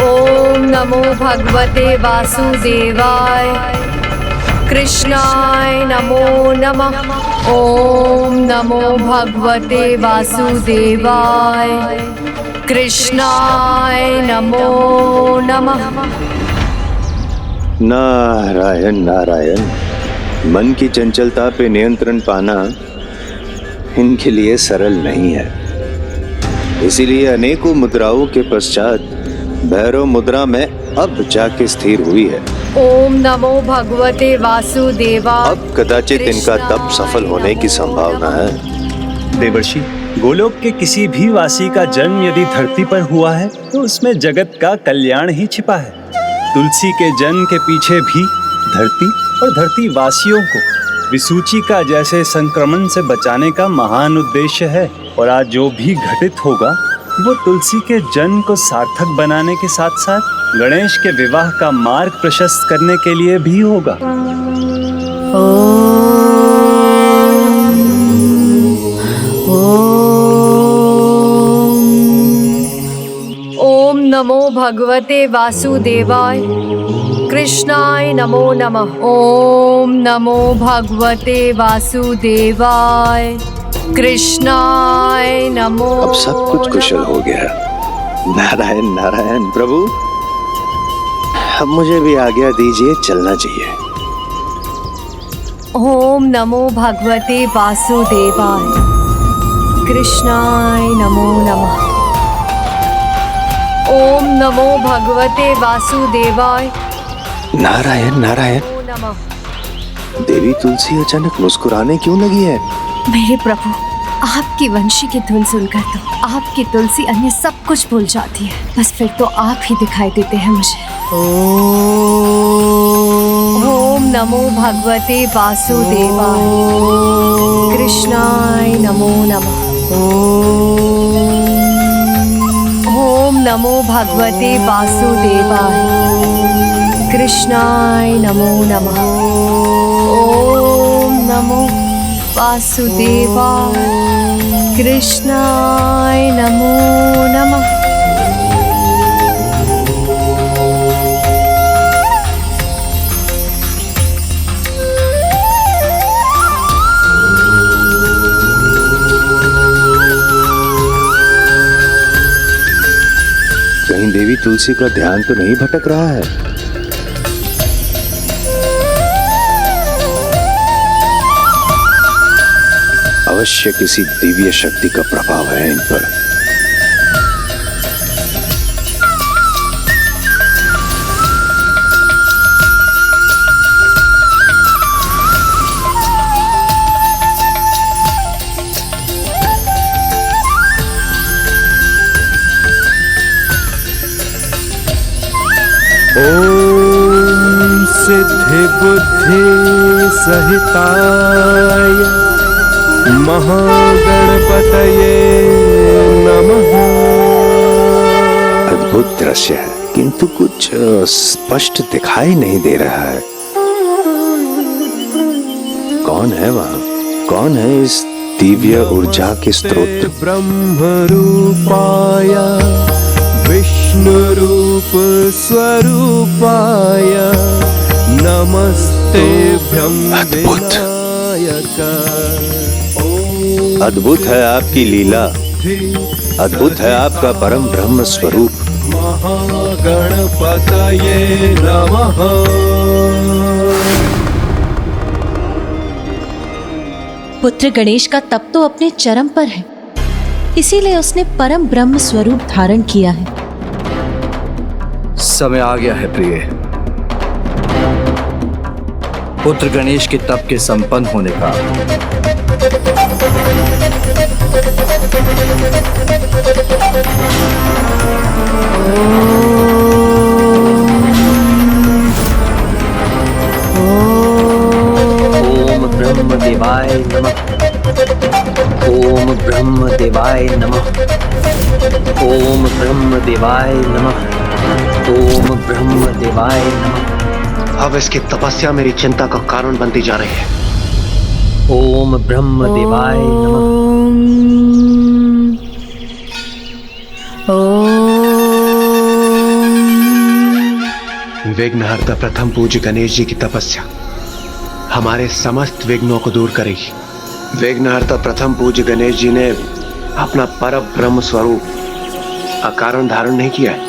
ओम नमो भगवते वासुदेवाय कृष्णाय नमो नमः। ओम नमो भगवते वासुदेवाय कृष्णाय नमो नमः। नारायण नारायण, मन की चंचलता पे नियंत्रण पाना इनके लिए सरल नहीं है। इसीलिए अनेकों मुद्राओं के पश्चात भैरव मुद्रा में अब जाके स्थिर हुई है। ओम नमो भगवते वासुदेवाय। अब कदाचित इनका तप सफल होने की संभावना है। देवर्षि, गोलोक के किसी भी वासी का जन्म यदि धरती पर हुआ है तो उसमें जगत का कल्याण ही छिपा है। तुलसी के जन्म के पीछे भी धरती और धरती वासियों को विसूची का जैसे संक्रमण से बचाने का महान उद्देश्य है। और आज जो भी घटित होगा वो तुलसी के जन्म को सार्थक बनाने के साथ साथ गणेश के विवाह का मार्ग प्रशस्त करने के लिए भी होगा। ओम नमो भगवते वासुदेवाय कृष्णाय नमो नमः। ओम नमो भगवते वासुदेवाय कृष्णाय नमो। अब सब कुछ कुशल हो गया। नारायण नारायण प्रभु, अब मुझे भी आज्ञा दीजिए, चलना चाहिए। ओम नमो भगवते वासुदेवाय कृष्णाय नमो नमः। ओम नमो भगवते वासुदेवाय नारायण नारायण, नमः। देवी तुलसी अचानक मुस्कुराने क्यों लगी है? मेरे प्रभु, आपकी वंशी की धुन सुनकर तो आपकी तुलसी अन्य सब कुछ भूल जाती है। बस फिर तो आप ही दिखाई देते हैं मुझे। ओम नमो भगवते वासुदेवाय कृष्णाय नमो नमः। ओम नमो भगवते वासुदेवाय कृष्णाय नमो नमः। ओम नमो वासुदेवाय कृष्णाय नमो नमः। कहीं देवी तुलसी का ध्यान तो नहीं भटक रहा है? अवश्य किसी दिव्य शक्ति का प्रभाव है इन पर। ओम सिद्धि बुद्धि सहिताय महागणपतये नमः। अद्भुत दृश्य है, किंतु कुछ स्पष्ट दिखाई नहीं दे रहा है। कौन है वहाँ? कौन है इस दिव्य ऊर्जा के स्रोत? ब्रह्म रूपाय विष्णु रूप स्वरूपाय नमस्ते अद्भुत अद्भुत है आपकी लीला, अद्भुत है आपका परम ब्रह्म स्वरूप। महागणपतये नमः। पुत्र गणेश का तप तो अपने चरम पर है, इसीलिए उसने परम ब्रह्म स्वरूप धारण किया है। समय आ गया है प्रिय, पुत्र गणेश के तप के संपन्न होने का। ओम ब्रह्म देवाय नमः। ओम ब्रह्म देवाय नमः। ओम ब्रह्म देवाय नमः। ओम ब्रह्म देवाय नमः। अब इसकी तपस्या मेरी चिंता का कारण बनती जा रही है। ओम ब्रह्म देवाय नमः। विघ्नहर्ता प्रथम पूज्य गणेश जी की तपस्या हमारे समस्त विघ्नों को दूर करेगी। विघ्नहर्ता प्रथम पूज्य गणेश जी ने अपना परम ब्रह्म स्वरूप अकारण धारण नहीं किया है।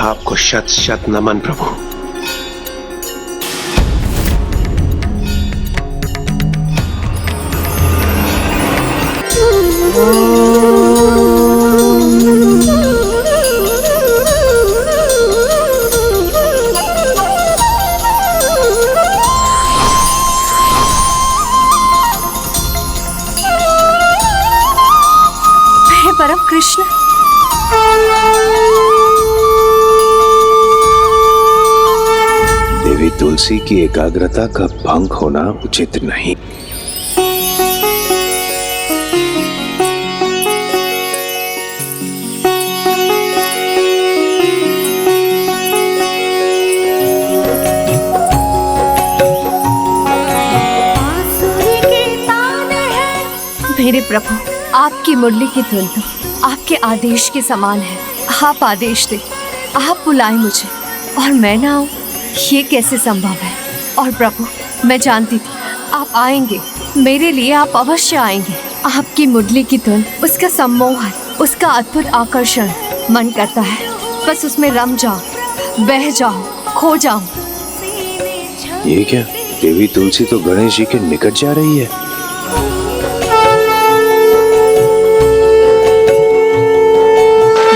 आपको शत शत नमन प्रभु। परम कृष्ण, देवी तुलसी की एकाग्रता का भंग होना उचित नहीं। मेरे प्रभु, आपकी मुरली की धुन तो आपके आदेश के समान है। आप आदेश दे, आप बुलाएं मुझे और मैं ना आऊं, ये कैसे संभव है? और प्रभु, मैं जानती थी आप आएंगे, मेरे लिए आप अवश्य आएंगे। आपकी मुरली की धुन, उसका सम्मोहन, उसका अद्भुत आकर्षण, मन करता है बस उसमें रम जाऊं, बह जाऊं, खो जाऊं। ये क्या, देवी तुलसी तो गणेश जी के निकट जा रही है।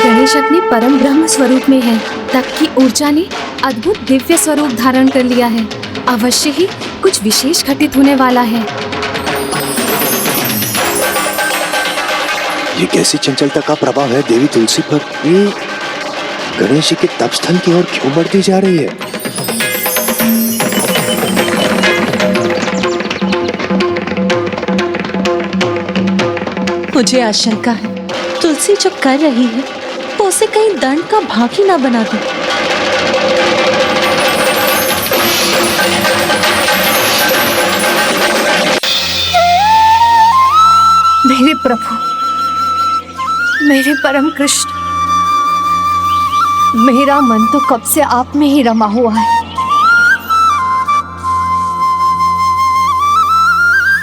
गणेश अपने परम ब्रह्म स्वरूप में है। तप की ऊर्जा ने अद्भुत दिव्य स्वरूप धारण कर लिया है। अवश्य ही कुछ विशेष घटित होने वाला है। ये कैसी चंचलता का प्रभाव है देवी तुलसी पर? ये गणेश जी के तप स्थल की ओर क्यों बढ़ती जा रही है? मुझे आशंका है तुलसी जो कर रही है वो उसे कहीं दंड का भागी ना बना दे। मेरे प्रभु, मेरे परम कृष्ण, मेरा मन तो कब से आप में ही रमा हुआ है।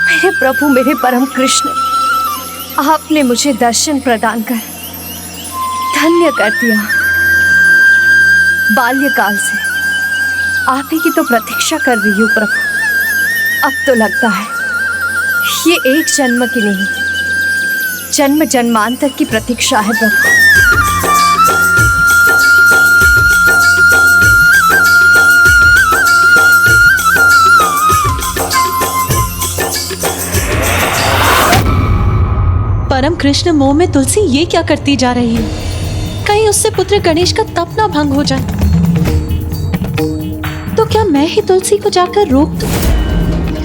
मेरे प्रभु, मेरे परम कृष्ण, आपने मुझे दर्शन प्रदान कर धन्य कर दिया। बाल्यकाल से आप ही की तो प्रतीक्षा कर रही हूँ प्रभु। अब तो लगता है ये एक जन्म की नहीं, जन्म जन्मांतर की प्रतीक्षा है प्रभु। परम कृष्ण, मोह में तुलसी ये क्या करती जा रही है? कहीं उससे पुत्र गणेश का तप ना भंग हो जाए। तो क्या मैं ही तुलसी को जाकर रोक दूं?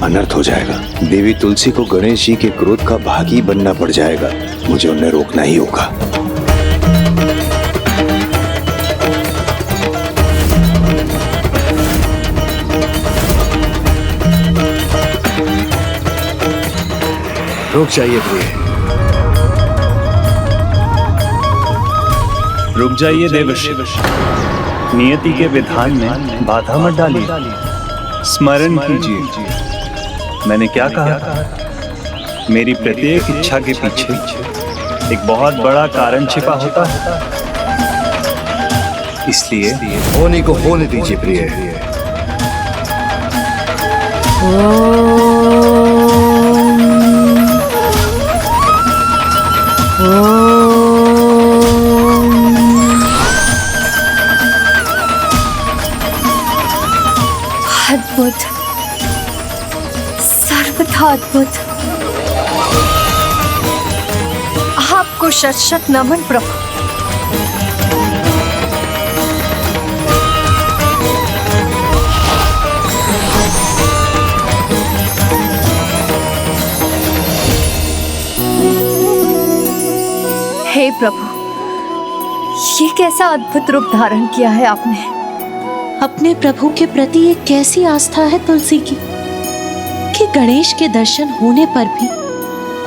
अनर्थ हो जाएगा। देवी तुलसी को गणेश जी के क्रोध का भागी बनना पड़ जाएगा। मुझे उन्हें रोकना ही होगा। रुक जाइए प्रिय, रुक जाइए देवर्षि। नियति के विधान में बाधा मत डालिए। स्मरण कीजिए मैंने क्या कहा था। मेरी प्रत्येक इच्छा के पीछे एक बहुत बड़ा कारण छिपा होता है। इसलिए होने को होने दीजिए प्रिय। अद्भुत, सर्वथा अद्भुत। आपको शत शत नमन प्रभु। हे प्रभु, ये कैसा अद्भुत रूप धारण किया है आपने। अपने प्रभु के प्रति ये कैसी आस्था है तुलसी की कि गणेश के दर्शन होने पर भी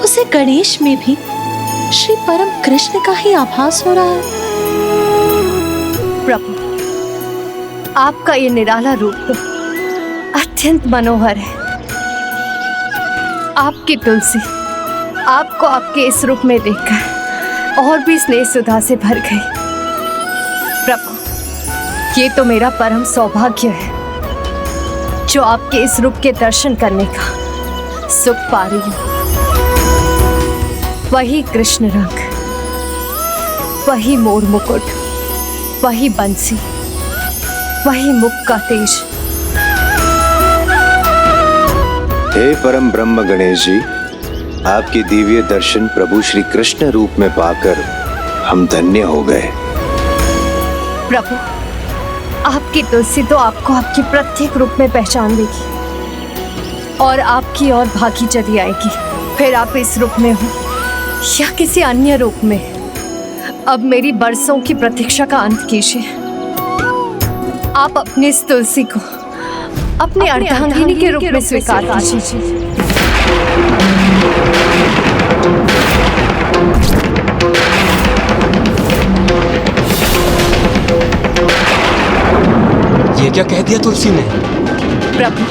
उसे गणेश में भी श्री परम कृष्ण का ही आभास हो रहा है। प्रभु, आपका ये निराला रूप तो अत्यंत मनोहर है। आपकी तुलसी आपको आपके इस रूप में देखकर और भी स्नेह सुधा से भर गई। प्रभु, ये तो मेरा परम सौभाग्य है जो आपके इस रूप के दर्शन करने का सुख पा रही हूँ। वही कृष्ण रंग, वही मोर मुकुट, वही बंसी, वही मुख का तेज। हे परम ब्रह्म गणेश जी, आपके दिव्य दर्शन प्रभु श्री कृष्ण रूप में पाकर हम धन्य हो गए। प्रभु, आपकी तुलसी तो आपको आपके प्रत्येक रूप में पहचान लेगी और आपकी और भागी चली आएगी। फिर आप इस रूप में हो या किसी अन्य रूप में, अब मेरी बरसों की प्रतीक्षा का अंत कीजिए। आप अपनी इस तुलसी को अपनी अर्धांगिनी के रूप में स्वीकार कीजिए। ये क्या कह दिया तुलसी ने? प्रभु,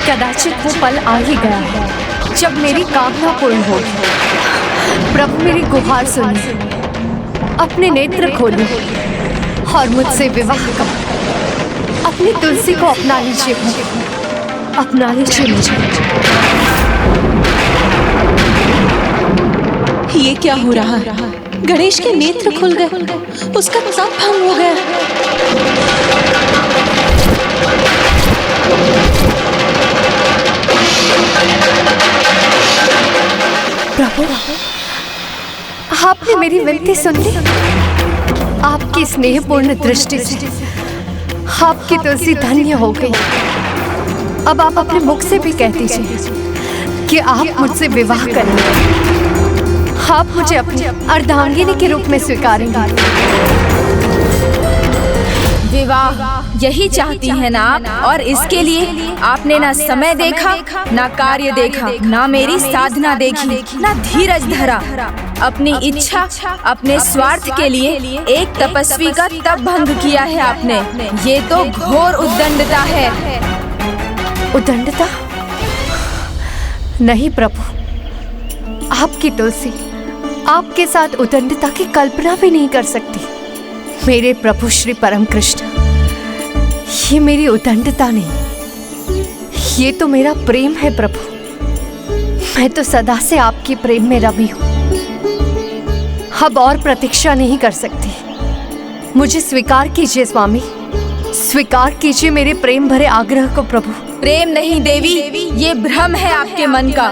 कदाचित वो पल आ ही गया है जब मेरी कामना पूर्ण होगी। प्रभु, मेरी गुहार सुनिए, अपने नेत्र खोलिए और मुझसे विवाह करो। अपनी तुलसी को अपना लीजिए प्रभु, अपना लीजिए मुझे। ये क्या हो रहा है? गणेश के नेत्र खुल गए, उसका तप भंग हो गया। प्रभु, आपने मेरी विनती सुन ली। आपकी स्नेहपूर्ण दृष्टि से आपकी तुलसी धन्य हो गई। अब आप अपने मुख से भी कह दीजिए कि आप मुझसे विवाह करेंगे। आप मुझे अपनी अर्धांगिनी के रूप में स्वीकारेंगे। विवाह यही चाहती है ना आप, और इसके लिए आपने ना समय देखा, ना कार्य देखा, ना मेरी साधना देखी, ना धीरज धरा। अपनी इच्छा, अपने स्वार्थ के लिए एक तपस्वी का तप भंग किया है आपने। ये तो घोर उद्दंडता है। उद्दंडता? नहीं प्रभु, आपकी तुलसी आपके साथ उद्दंडता की कल्पना भी नहीं कर सकती। मेरे प्रभु श्री परम कृष्ण, ये मेरी उद्दंडता नहीं, ये तो मेरा प्रेम है प्रभु। मैं तो सदा से आपके प्रेम में रमी हूँ। अब और प्रतीक्षा नहीं कर सकती। मुझे स्वीकार कीजिए स्वामी, स्वीकार कीजिए मेरे प्रेम भरे आग्रह को प्रभु। प्रेम नहीं देवी, ये भ्रम है आपके मन का।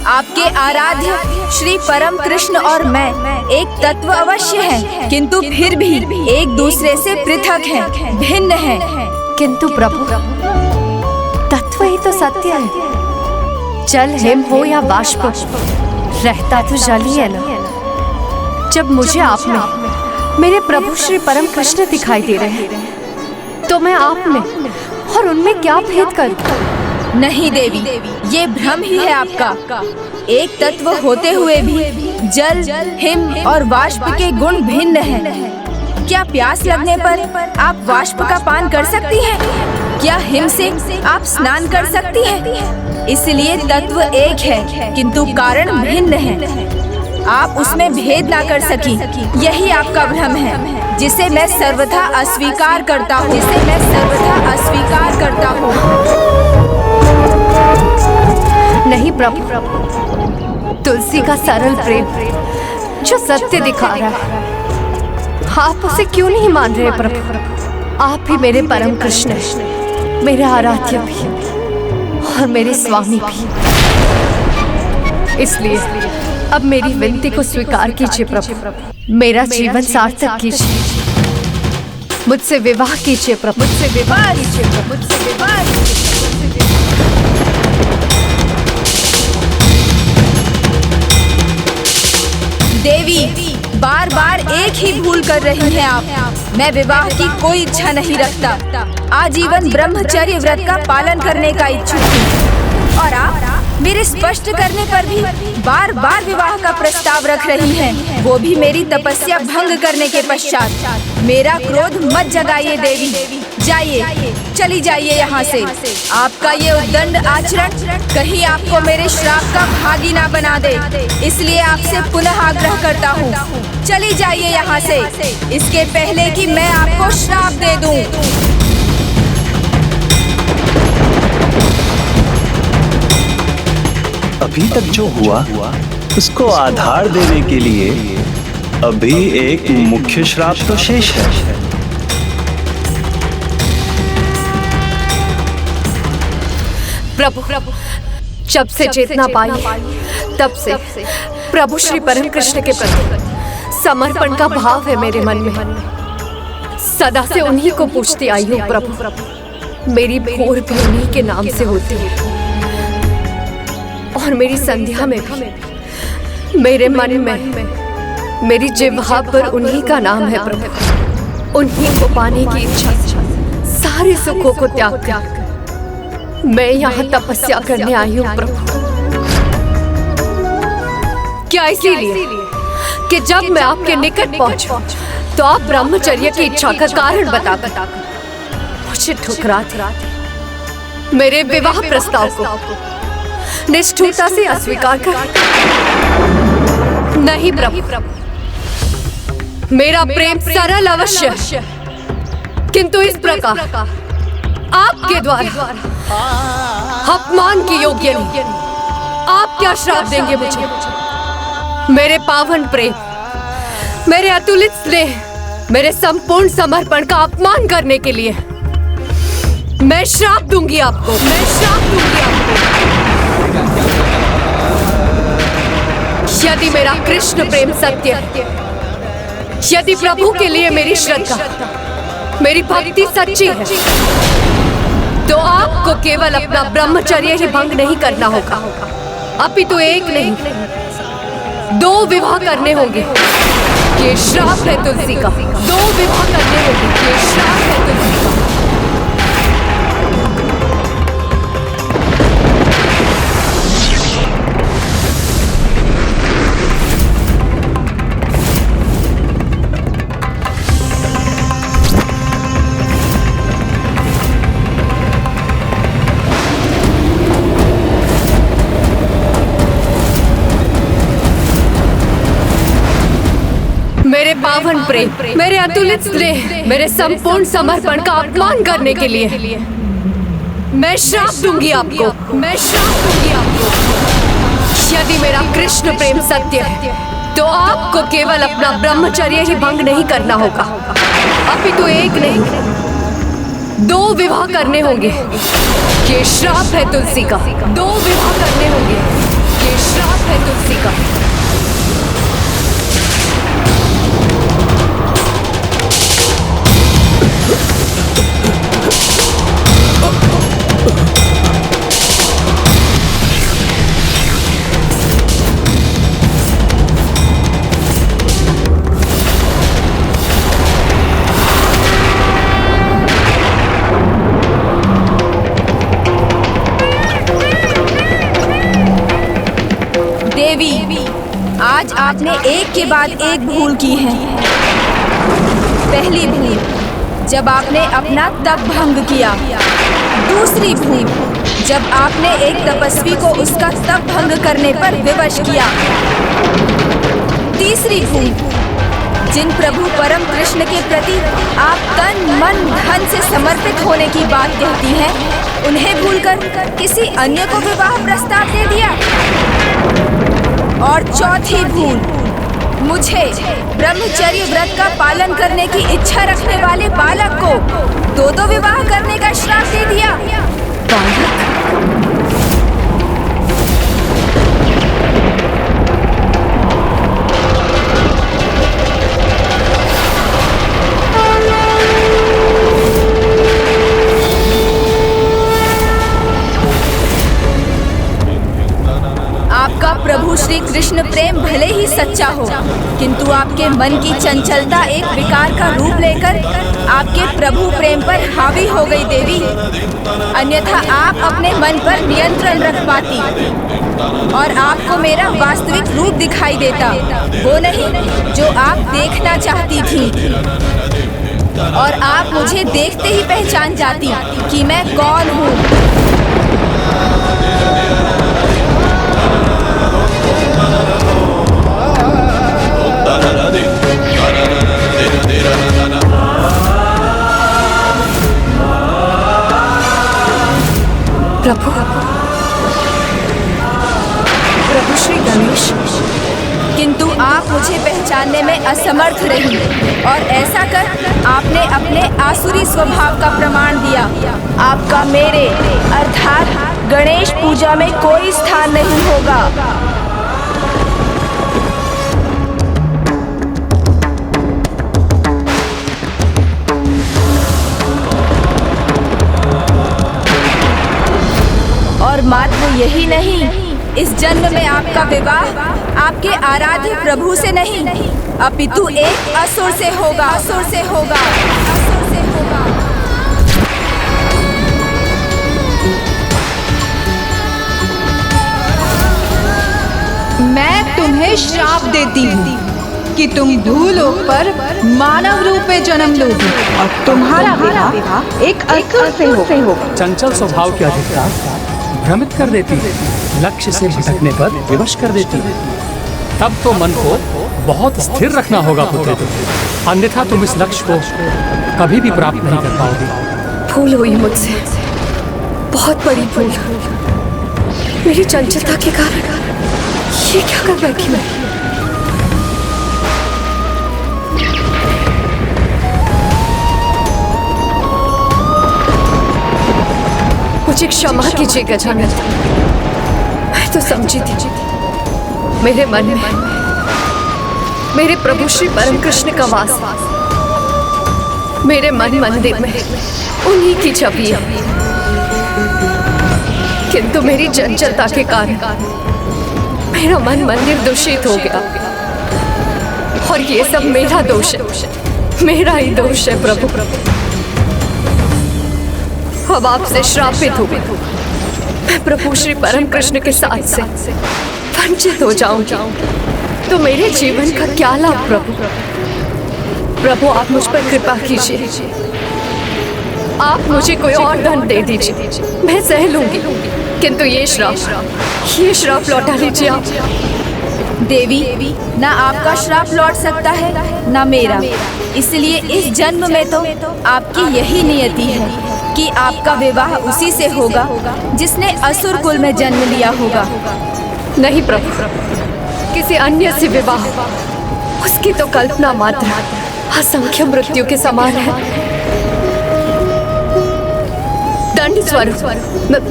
आपके आराध्य श्री परम कृष्ण और मैं एक तत्व अवश्य है, किंतु फिर भी एक दूसरे से पृथक हैं, भिन्न हैं। किंतु प्रभु, तत्व ही तो सत्य है। जल हिम हो या बाष्प, रहता तो जल ही है ना। जब मुझे आप में मेरे प्रभु श्री परम कृष्ण दिखाई दे रहे हैं, तो मैं आप में और उनमें क्या भेद करूं? नहीं देवी, ये भ्रम ही है आपका। एक तत्व होते हुए भी जल, हिम और वाष्प के गुण भिन्न हैं। क्या प्यास लगने पर आप वाष्प का पान कर सकती हैं? क्या हिम से आप स्नान कर सकती हैं? इसलिए तत्व एक है, किंतु कारण भिन्न है। आप उसमें भेद ना कर सकी, यही आपका भ्रम है, जिसे मैं सर्वथा अस्वीकार करता हूँ। नहीं प्रभु, तुलसी का सरल प्रेम जो सत्य दिखा रहा है, आप उसे क्यों नहीं मान रहे प्रभु? आप ही मेरे परम कृष्ण हैं, मेरे आराध्य भी और मेरे स्वामी भी। इसलिए अब मेरी विनती को स्वीकार कीजिए प्रभु, मेरा जीवन सार्थक कीजिए, मुझसे विवाह कीजिए प्रभु, मुझसे विवाह कीजिए प्रभु, मुझसे विवाह कीजिए। देवी, बार बार एक ही भूल कर रही हैं आप। मैं विवाह की कोई इच्छा नहीं रखता, आजीवन ब्रह्मचर्य व्रत का पालन करने का इच्छुक हूँ। और आप मेरे स्पष्ट करने पर भी बार बार विवाह का प्रस्ताव रख रही हैं, वो भी मेरी तपस्या भंग करने के पश्चात। मेरा क्रोध मत जगाइए देवी, जाइए, चली जाइए यहाँ से। आपका ये उद्दंड आचरण कहीं आपको मेरे श्राप का भागी ना बना दे, इसलिए आपसे पुनः आग्रह करता हूँ, चली जाइए यहाँ से, इसके पहले कि मैं आपको श्राप दे दूँ। अभी तक जो हुआ उसको आधार देने के लिए अभी एक मुख्य श्राप तो शेष है। प्रभु, जब से चेतना पाई तब से प्रभु श्री परम कृष्ण के प्रति समर्पण का भाव है मेरे मन में। सदा से उन्हीं को पूछती आई हूँ प्रभु, मेरी भोर भी उन्हीं के नाम से होती है और मेरी संध्या में भी मेरे मन में मेरी जिह्वा पर उन्हीं का नाम है प्रभु। उन्हीं को पाने की इच्छा से सारे सुखों को त्याग कर मैं यहाँ तपस्या करने आई हूँ प्रभु। क्या इसीलिए कि जब मैं आपके निकट पहुंचूं तो आप ब्रह्मचर्य की इच्छा का कारण बता मुझे ठुकराते, मेरे विवाह प्रस्ताव को निष्ठुरता से अस्वीकार कर? नहीं प्रभु, मेरा प्रेम सरल अवश्य है, किंतु इस प्रकार आपके द्वारा अपमान की योग्य नहीं। आप क्या श्राप देंगे मुझे? मेरे पावन प्रेम, मेरे अतुलित स्नेह, मेरे संपूर्ण समर्पण का अपमान करने के लिए मैं श्राप दूंगी आपको, मैं श्राप दूंगी आपको। यदि मेरा कृष्ण प्रेम सत्य है, यदि प्रभु के लिए मेरी श्रद्धा, मेरी भक्ति सच्ची है, तो आपको केवल अपना ब्रह्मचर्य ही भंग नहीं करना होगा, अपितु एक नहीं 2 विवाह करने होंगे। ये श्राप है तुलसी का, 2 विवाह करने होंगे, ये श्राप है तुलसी का। मेरे पावन प्रेम, मेरे अतुलित स्नेह, मेरे संपूर्ण समर्पण का अपमान करने के लिए मैं श्राप दूंगी आपको, मैं श्राप दूंगी आपको। यदि मेरा कृष्ण प्रेम सत्य है, तो आपको केवल अपना ब्रह्मचर्य ही भंग नहीं करना होगा, अपितु एक नहीं 2 विवाह करने होंगे। ये श्राप है तुलसी का, 2 विवाह करने होंगे। ये श्राप है तुलसी का। देवी, आज आपने एक के बाद एक भूल की है। पहली भूल, जब आपने अपना तप भंग किया। दूसरी भूल, जब आपने एक तपस्वी को उसका तप भंग करने पर विवश किया। तीसरी भूल, जिन प्रभु परम कृष्ण के प्रति आप तन मन धन से समर्पित होने की बात कहती हैं, उन्हें भूलकर किसी अन्य को विवाह प्रस्ताव दे दिया। और चौथी भूल, मुझे ब्रह्मचर्य व्रत का पालन करने की इच्छा रखने वाले बालक को दो विवाह करने का श्राप दे दिया। आपका प्रभु श्री कृष्ण प्रेम भले ही सच्चा हो, किंतु आपके मन की चंचलता एक विकार का रूप लेकर आपके प्रभु प्रेम पर हावी हो गई देवी। अन्यथा आप अपने मन पर नियंत्रण रख पाती और आपको मेरा वास्तविक रूप दिखाई देता, वो नहीं जो आप देखना चाहती थी। और आप मुझे देखते ही पहचान जाती कि मैं कौन हूँ। प्रभु श्री गणेश, किंतु आप मुझे पहचानने में असमर्थ रही और ऐसा कर आपने अपने आसुरी स्वभाव का प्रमाण दिया। आपका मेरे अर्थात गणेश पूजा में कोई स्थान नहीं होगा। और मात्र यही नहीं, इस जन्म में आपका विवाह आपके आराध्य प्रभु से नहीं, अपितु एक असुर से होगा। असुर से होगा। असुर से होगा। मैं तुम्हें श्राप देती हूँ कि तुम भूलोक पर मानव रूप में जन्म लोगी और तुम्हारा विवाह एक असुर से होगा। चंचल स्वभाव के अधिकार भ्रमित कर देती है, लक्ष्य से भटकने पर विवश कर देती है। तब तो मन को बहुत स्थिर रखना होगा पुत्र, अन्यथा तुम इस लक्ष्य को कभी भी प्राप्त नहीं कर पाओगे। भूल हुई मुझसे, बहुत बड़ी भूल। मेरी चंचलता के कारण ये क्या कर बैठी मैं। मुझे क्षमा कीजिए गजानन, मैं तो समझी थी मेरे मन में मेरे प्रभु श्री परम कृष्ण का वास, मेरे मन मंदिर में उन्हीं की छवि है। किंतु मेरी चंचलता के कारण मेरा मन मंदिर दूषित हो गया और ये सब मेरा दोष है, मेरा ही दोष है प्रभु। अब आपसे श्रापित हो गई, मैं प्रभु श्री परम कृष्ण के साथ से वंचित हो जाऊंगी तो मेरे जीवन का क्या लाभ प्रभु। प्रभु आप मुझ पर कृपा कीजिए, आप मुझे कोई और दंड दे दीजिए, मैं सह लूंगी, किंतु ये श्राप लौटा लीजिए आप। देवी, ना आपका श्राप लौट सकता है ना मेरा, इसलिए इस जन्म में तो आपकी यही नियति है कि आपका विवाह उसी से होगा जिसने असुर कुल में जन्म लिया होगा। नहीं प्रभु, किसी अन्य से विवाह उसकी तो कल्पना मात्र असंख्य मृत्यु के समान है। दंड स्वरूप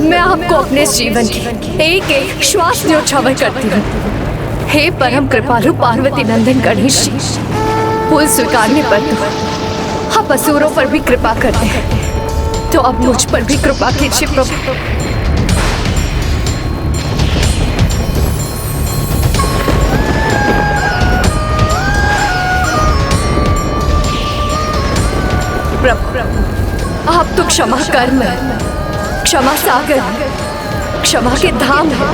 मैं आपको अपने जीवन की एक एक श्वास न्योछावर करती हूँ। हे परम कृपालु पार्वती नंदन गणेश जी, फूल स्वीकारने पर तो आप असुरों पर भी कृपा करते हैं, तो अब मुझ पर भी कृपा कीजिए प्रभु। प्रभु आप तो क्षमा कर्म है, क्षमा सागर, क्षमा के धाम है,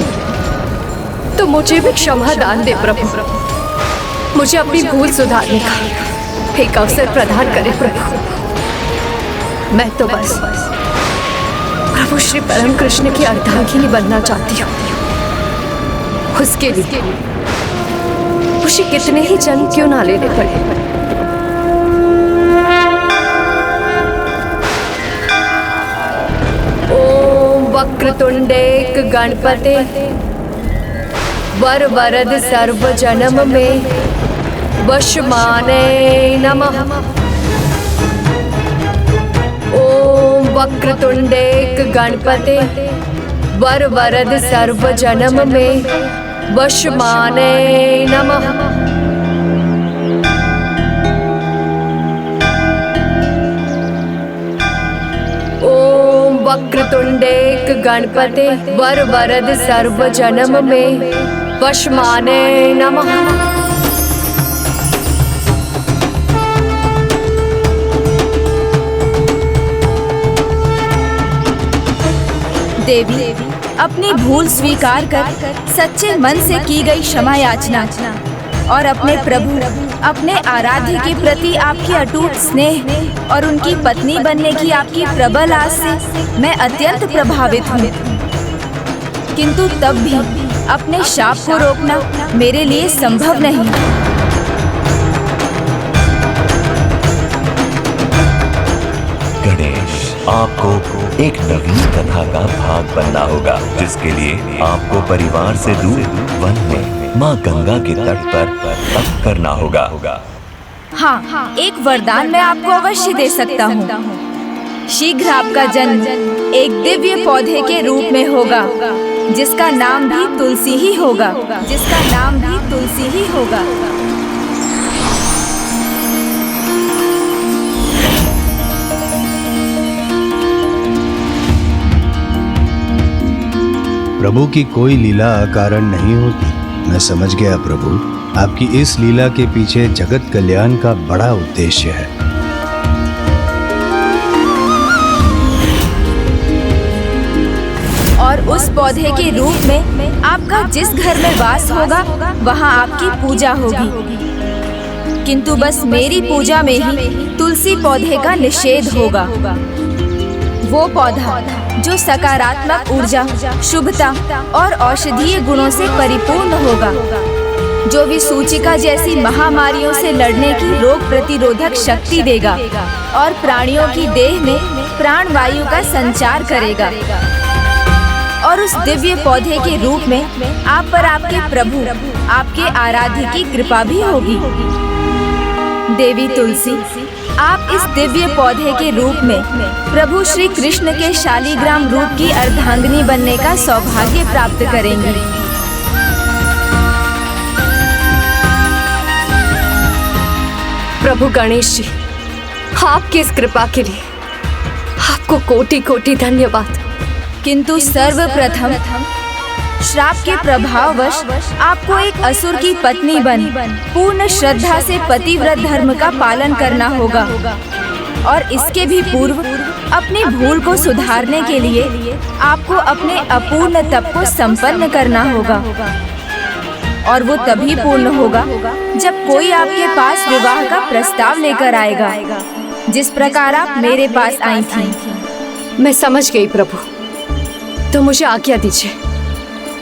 तो मुझे भी क्षमा दान दे प्रभु। मुझे अपनी भूल सुधारने का एक अवसर प्रदान करे प्रभु। मैं तो बस प्रभु श्री परम कृष्ण की अर्धांगिनी बनना चाहती हूँ। उसके लिए मुझे कितने ही जन्म क्यों ना लेने पड़े, वक्रतुंडेक गणपते वर वरद सर्व जन्म में वशमाने नमः। ओम वक्रतुंडेक गणपते वर वरद सर्व जन्म में वशमाने नमः। ओम वक्रतुंडेक गणपते वर वरद सर्व जन्म में वशमाने नमः। देवी, अपनी भूल स्वीकार कर सच्चे मन से की गई क्षमा याचना और अपने प्रभु, अपने आराध्य के प्रति आपकी अटूट स्नेह और उनकी पत्नी बनने की आपकी प्रबल आस से मैं अत्यंत प्रभावित हूँ। किंतु तब भी अपने शाप को रोकना मेरे लिए संभव नहीं। गणेश, आपको एक नवीन कथा का भाग बनना होगा, जिसके लिए आपको परिवार से दूर वन में माँ गंगा के तट पर तप करना होगा। हाँ, एक वरदान मैं आपको अवश्य दे सकता हूँ। शीघ्र आपका जन्म एक दिव्य पौधे के रूप में होगा, जिसका नाम भी तुलसी ही होगा, जिसका नाम भी तुलसी ही होगा। प्रभु की कोई लीला अकारण नहीं होती। मैं समझ गया प्रभु, आपकी इस लीला के पीछे जगत कल्याण का बड़ा उद्देश्य है। और उस पौधे के रूप में आपका जिस घर में वास होगा, वहाँ आपकी पूजा होगी। किंतु बस मेरी पूजा में ही तुलसी पौधे का निषेध होगा। वो पौधा जो सकारात्मक ऊर्जा, शुभता और औषधीय गुणों से परिपूर्ण होगा, जो विसूचिका जैसी महामारियों से लड़ने की रोग प्रतिरोधक शक्ति देगा और प्राणियों की देह में प्राण वायु का संचार करेगा। और उस दिव्य पौधे के रूप में आप पर आपके प्रभु, आपके आराध्य की कृपा भी होगी। देवी तुलसी, आप इस दिव्य पौधे के रूप में प्रभु श्री कृष्ण के शालीग्राम रूप की अर्धांगिनी बनने का सौभाग्य प्राप्त करेंगी। प्रभु गणेश जी, आपकी इस कृपा के लिए आपको कोटि कोटि धन्यवाद। किंतु सर्वप्रथम श्राप के प्रभाववश आपको एक असुर की पत्नी बन पूर्ण श्रद्धा से पतिव्रत धर्म का पालन करना होगा। और इसके भी पूर्व अपनी भूल को सुधारने के लिए आपको अपने अपूर्ण तप को संपन्न करना होगा। और वो तभी पूर्ण होगा जब कोई आपके पास विवाह का प्रस्ताव लेकर आएगा, जिस प्रकार आप मेरे पास आई थी। मैं समझ गई प्रभु, तो मुझे आज्ञा दीजिए,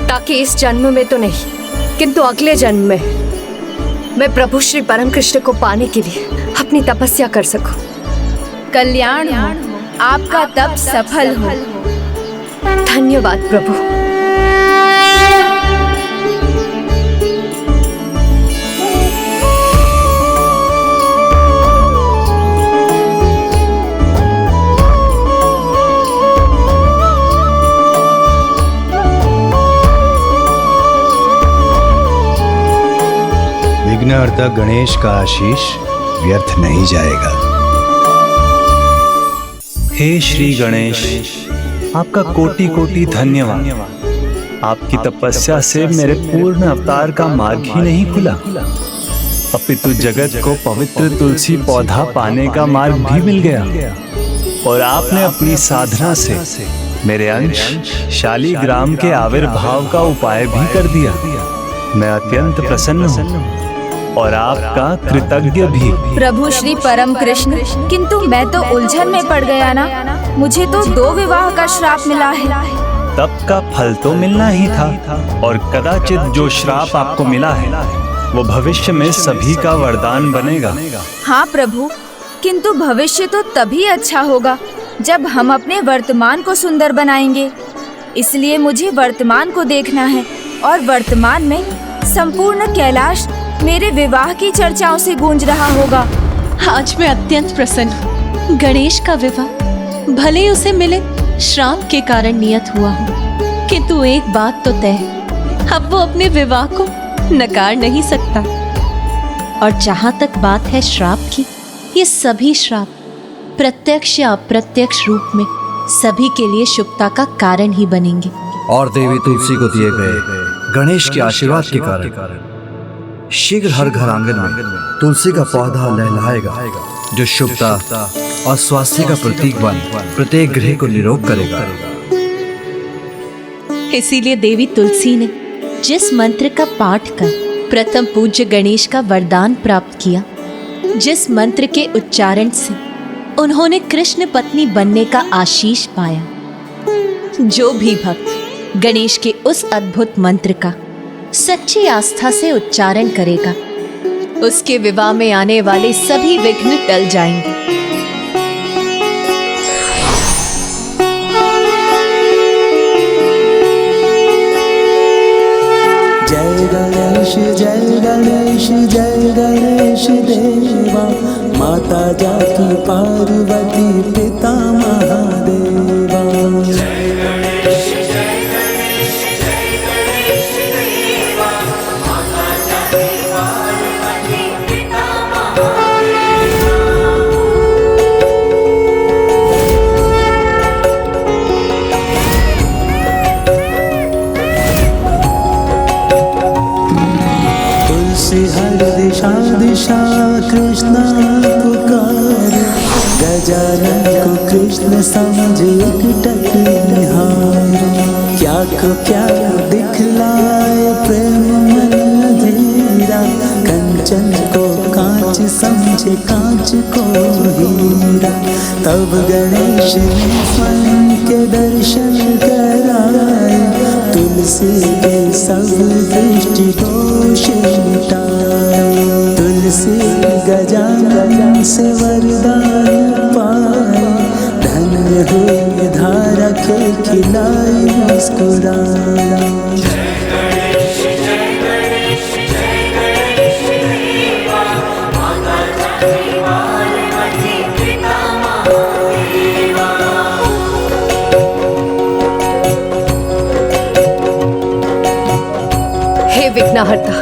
ताकि इस जन्म में तो नहीं किंतु अगले जन्म में मैं प्रभु श्री परम कृष्ण को पाने के लिए अपनी तपस्या कर सकूं। कल्याण हो, आपका तप सफल हो। धन्यवाद प्रभु। विघ्नहर्ता गणेश का आशीष व्यर्थ नहीं जाएगा। हे श्री गणेश, आपका कोटि कोटि धन्यवाद। आपकी तपस्या से मेरे पूर्ण अवतार का मार्ग ही नहीं खुला, अपितु जगत को पवित्र तुलसी पौधा पाने का मार्ग भी मिल गया। और आपने अपनी साधना से मेरे अंश शालीग्राम के आविर्भाव का उपाय भी कर दिया। मैं अत्यंत प्रसन्न हूँ और आपका कृतज्ञ भी। प्रभु श्री परम कृष्ण, किंतु मैं तो उलझन में पड़ गया ना। मुझे तो 2 विवाह का श्राप मिला है। तप का फल तो मिलना ही था, और कदाचित जो श्राप आपको मिला है वो भविष्य में सभी का वरदान बनेगा। हाँ प्रभु, किंतु भविष्य तो तभी अच्छा होगा जब हम अपने वर्तमान को सुंदर बनाएंगे। इसलिए मुझे वर्तमान को देखना है और वर्तमान में संपूर्ण कैलाश मेरे विवाह की चर्चाओं से गूंज रहा होगा। आज मैं अत्यंत प्रसन्न हूँ। गणेश का विवाह भले ही उसे मिले श्राप के कारण नियत हुआ हो, किंतु एक बात तो तय है, अब वो अपने विवाह को नकार नहीं सकता। और जहाँ तक बात है श्राप की, ये सभी श्राप प्रत्यक्ष या अप्रत्यक्ष रूप में सभी के लिए शुभता का कारण ही बनेंगे। और देवी तुलसी को दिए गए गणेश के आशीर्वाद के कारण शीघ्र हर घर आंगन में तुलसी का पौधा लहलाएगा, जो शुभता और स्वास्थ्य का प्रतीक बन प्रत्येक गृह को निरोग करेगा। इसीलिए देवी तुलसी ने जिस मंत्र का पाठ कर प्रथम पूज्य गणेश का वरदान प्राप्त किया, जिस मंत्र के उच्चारण से उन्होंने कृष्ण पत्नी बनने का आशीष पाया, जो भी भक्त गणेश के उस अद्भुत मंत्र का सच्ची आस्था से उच्चारण करेगा, उसके विवाह में आने वाले सभी विघ्न टल जाएंगे। जय गणेश जय गणेश जय गणेश देवा, माता जाकी पार्वती पिता महादेवा। जय गणेश जय गणेश जय गणेश देवा, माता जाकी पार्वती पिता तुलसी हर दिशा दिशा कृष्णा पुकार, गजानन को कृष्ण समझे एकटक निहार। क्या को क्या दिखलाए प्रेम मन धीरा, कंचन को कांच समझे कांच को हीरा। तब गणेश ने स्वयं के दर्शन कराए, तुलसी के सब दृष्टि दोष मिटाए। तुलसी गजानन से वरदान पाए, धन्य हुई धारा के खिलाई मुस्कुराए। हे विघ्नहर्ता,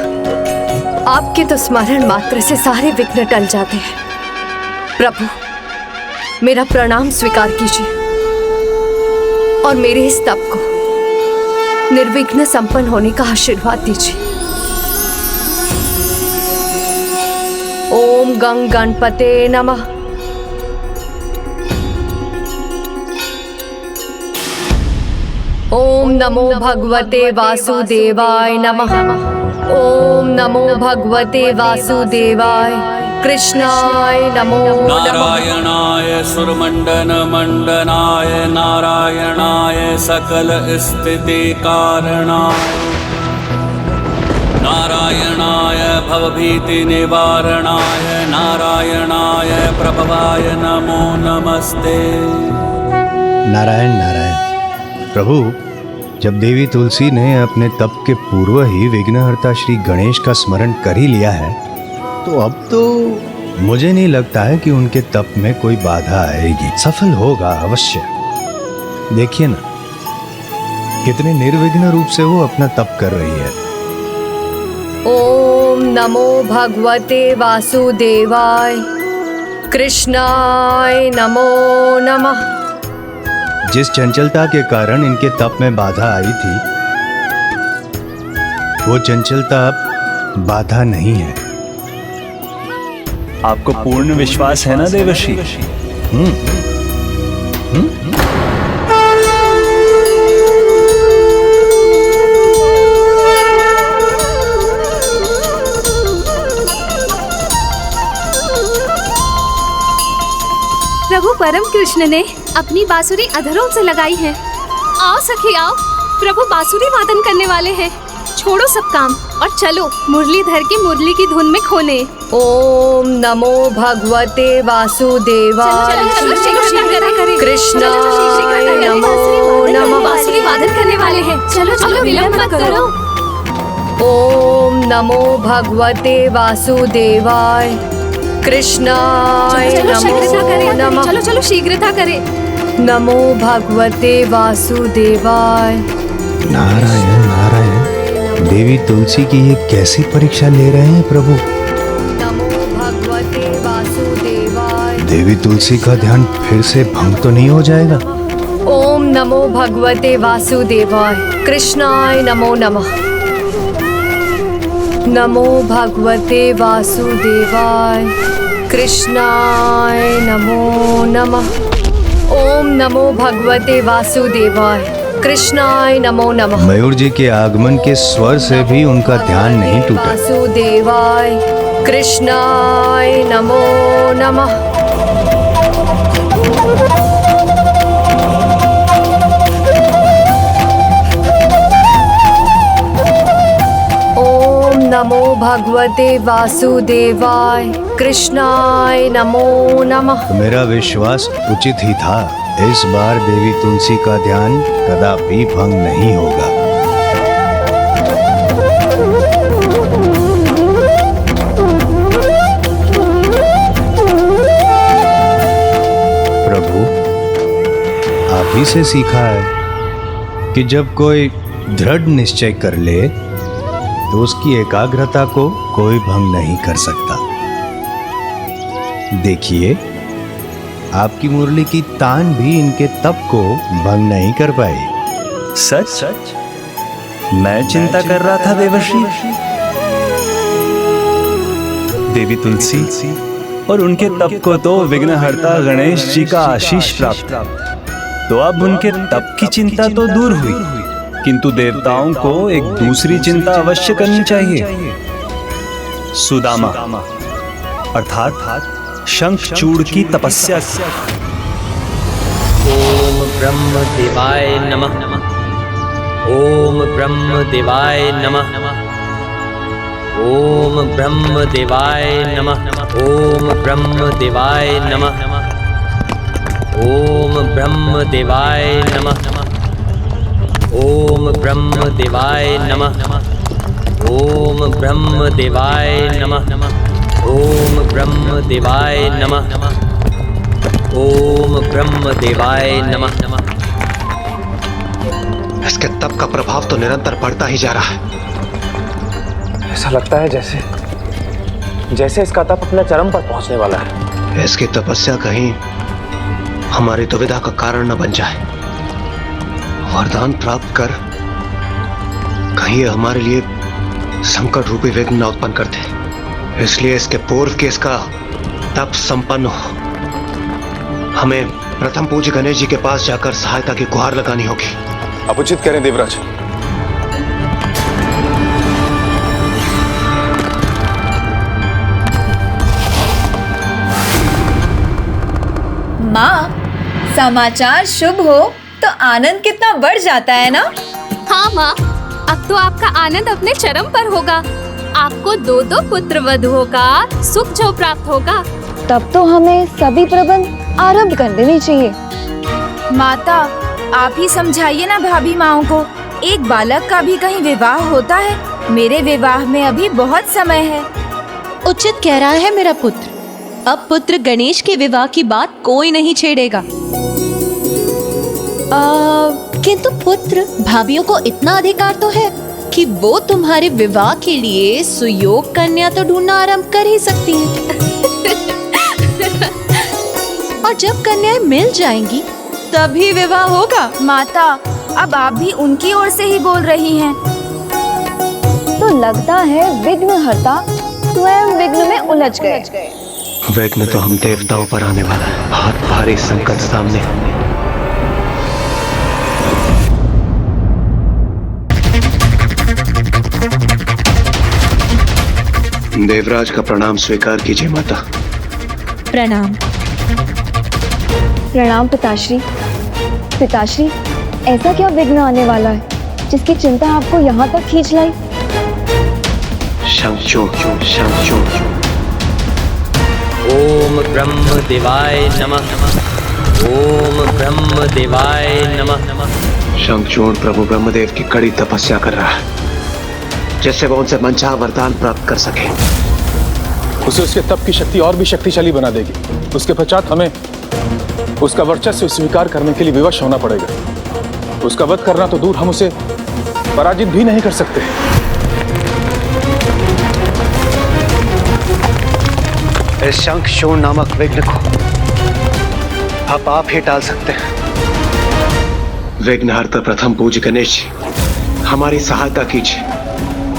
आपके तो स्मरण मात्र से सारे विघ्न टल जाते हैं। प्रभु, मेरा प्रणाम स्वीकार कीजिए और मेरे इस तप को निर्विघ्न संपन्न होने का आशीर्वाद दीजिए। ओम गं गणपते नमः। ओम नमो भगवते वासुदेवाय नमः। ओम नमो भगवते वासुदेवाय। कृष्णाय नमो नमः। नारायणाय सुरमंडन मंडनाय, नारायणाय सकल स्थिति कारणाय, नारायणाय भवभीति निवारणाय, नारायणाय प्रभवाय नमो नमस्ते। नारायण नारायण। प्रभु, जब देवी तुलसी ने अपने तप के पूर्व ही विघ्नहर्ता श्री गणेश का स्मरण कर ही लिया है, तो अब तो मुझे नहीं लगता है कि उनके तप में कोई बाधा आएगी। सफल होगा अवश्य। देखिए ना, कितने निर्विघ्न रूप से वो अपना तप कर रही है। ओम नमो भगवते वासुदेवाय। कृष्णाय नमो नमः। जिस चंचलता के कारण इनके तप में बाधा आई थी, वो चंचलता अब बाधा नहीं है। आपको पूर्ण विश्वास है ना देवर्षि? प्रभु परम कृष्ण ने अपनी बांसुरी अधरों से लगाई है। आओ सखी आओ, प्रभु बांसुरी वादन करने वाले हैं। छोड़ो सब काम और चलो मुरलीधर की मुरली की धुन में खोने। ओम नमो भगवते वासुदेवाय कृष्णाय नमो नमः। बांसुरी वादन करने वाले हैं, चलो चलो विलंब मत करो। ओम नमो भगवते वासुदेवाय कृष्णाय नमो नमः। चलो चलो शीघ्रता करें। नमो भगवते वासुदेवाय। नारायण नारायण, देवी तुलसी की ये कैसी परीक्षा ले रहे हैं प्रभु। नमो भगवते वासुदेवाय। देवी तुलसी का ध्यान फिर से भंग तो नहीं हो जाएगा। ओम नमो भगवते वासुदेवाय कृष्णाय नमो नमः। नमो भगवते वासुदेवाय कृष्णाय नमो नमः। ओम नमो भगवते वासुदेवाय कृष्णाय नमो नमः। मयूर जी के आगमन के स्वर से भी उनका ध्यान नहीं टूटा। वासुदेवाय कृष्णाय नमो नमः। ओम नमो भगवते वासुदेवाय कृष्णाय नमो नमः। मेरा विश्वास उचित ही था। इस बार देवी तुलसी का ध्यान कदापि भंग नहीं होगा। प्रभु, आप ही से सीखा है कि जब कोई दृढ़ निश्चय कर ले तो उसकी एकाग्रता को कोई भंग नहीं कर सकता। देखिए, आपकी मुरली की तान भी इनके तप को भंग नहीं कर पाई। सच सच मैं चिंता कर रहा था देवर्षि। देवी तुलसी और उनके तप को तो विघ्नहर्ता गणेश जी का आशीष प्राप्त, तो अब उनके तप की चिंता तो दूर हुई, किंतु देवताओं को एक दूसरी चिंता अवश्य करनी चाहिए। सुदामा अर्थात शंखचूड़ की तपस्या की। ओम ब्रह्म देवाय नमः। ओम ब्रह्म देवाय नमः। ओम ब्रह्म देवाय नमः। ओम ब्रह्म देवाय नमः। ओम ब्रह्म देवाय नमः। ओम ब्रह्म देवाय नमः। ओम ब्रह्म देवाय नमः। ओम ब्रह्म देवाय नमः। ओम ब्रह्म देवाय नमः। इसके तप का प्रभाव तो निरंतर बढ़ता ही जा रहा है। ऐसा लगता है जैसे इसका तप अपने चरम पर पहुंचने वाला है। इसकी तपस्या कहीं हमारी दुविधा का कारण न बन जाए। वरदान प्राप्त कर कहीं ये हमारे लिए संकट रूपी विघ्न न उत्पन्न कर दे। इसलिए इसके पूर्व के इसका तप संपन्न हो, हमें प्रथम पूज्य गणेश जी के पास जाकर सहायता की गुहार लगानी होगी। आप उचित करें देवराज। माँ, समाचार शुभ हो तो आनंद कितना बढ़ जाता है ना। हाँ माँ, अब तो आपका आनंद अपने चरम पर होगा। आपको 2 पुत्र वधुओं का सुख जो प्राप्त होगा। तब तो हमें सभी प्रबंध आरंभ कर देने चाहिए। माता, आप ही समझाइए ना भाभी माओ को। एक बालक का भी कहीं विवाह होता है। मेरे विवाह में अभी बहुत समय है। उचित कह रहा है मेरा पुत्र। अब पुत्र गणेश के विवाह की बात कोई नहीं छेड़ेगा। किंतु पुत्र भाभियों को इतना अधिकार तो है कि वो तुम्हारे विवाह के लिए सुयोग कन्या तो ढूंढना आरंभ कर ही सकती हैं। और जब कन्याएं मिल जाएंगी तभी विवाह होगा। माता, अब आप भी उनकी ओर से ही बोल रही हैं। तो लगता है विघ्नहर्ता स्वयं विघ्न में उलझ गए। विघ्न तो हम देवताओं पर आने वाला है। बहुत भारी संकट सामने। देवराज का प्रणाम स्वीकार कीजिए माता। प्रणाम। प्रणाम पिताश्री। पिताश्री, ऐसा क्या विघ्न आने वाला है जिसकी चिंता आपको यहाँ तक खींच लाई? शंखचूड़, शंखचूड़। ओम ब्रह्म देवाय नमः। ओम ब्रह्म देवाय नमः। शंखचूड़ प्रभु ब्रह्मदेव की कड़ी तपस्या कर रहा है, जिससे वो उनसे मनचाहा वरदान प्राप्त कर सके। उसे उसके तप की शक्ति और भी शक्तिशाली बना देगी। उसके पश्चात हमें उसका वर्चस्व स्वीकार करने के लिए विवश होना पड़ेगा। उसका वध करना तो दूर, हम उसे पराजित भी नहीं कर सकते। इस शंखचूड़ नामक विघ्न को अब आप ही टाल सकते हैं। विघ्नहर्ता प्रथम पूज्य गणेश जी, हमारी सहायता कीजिए,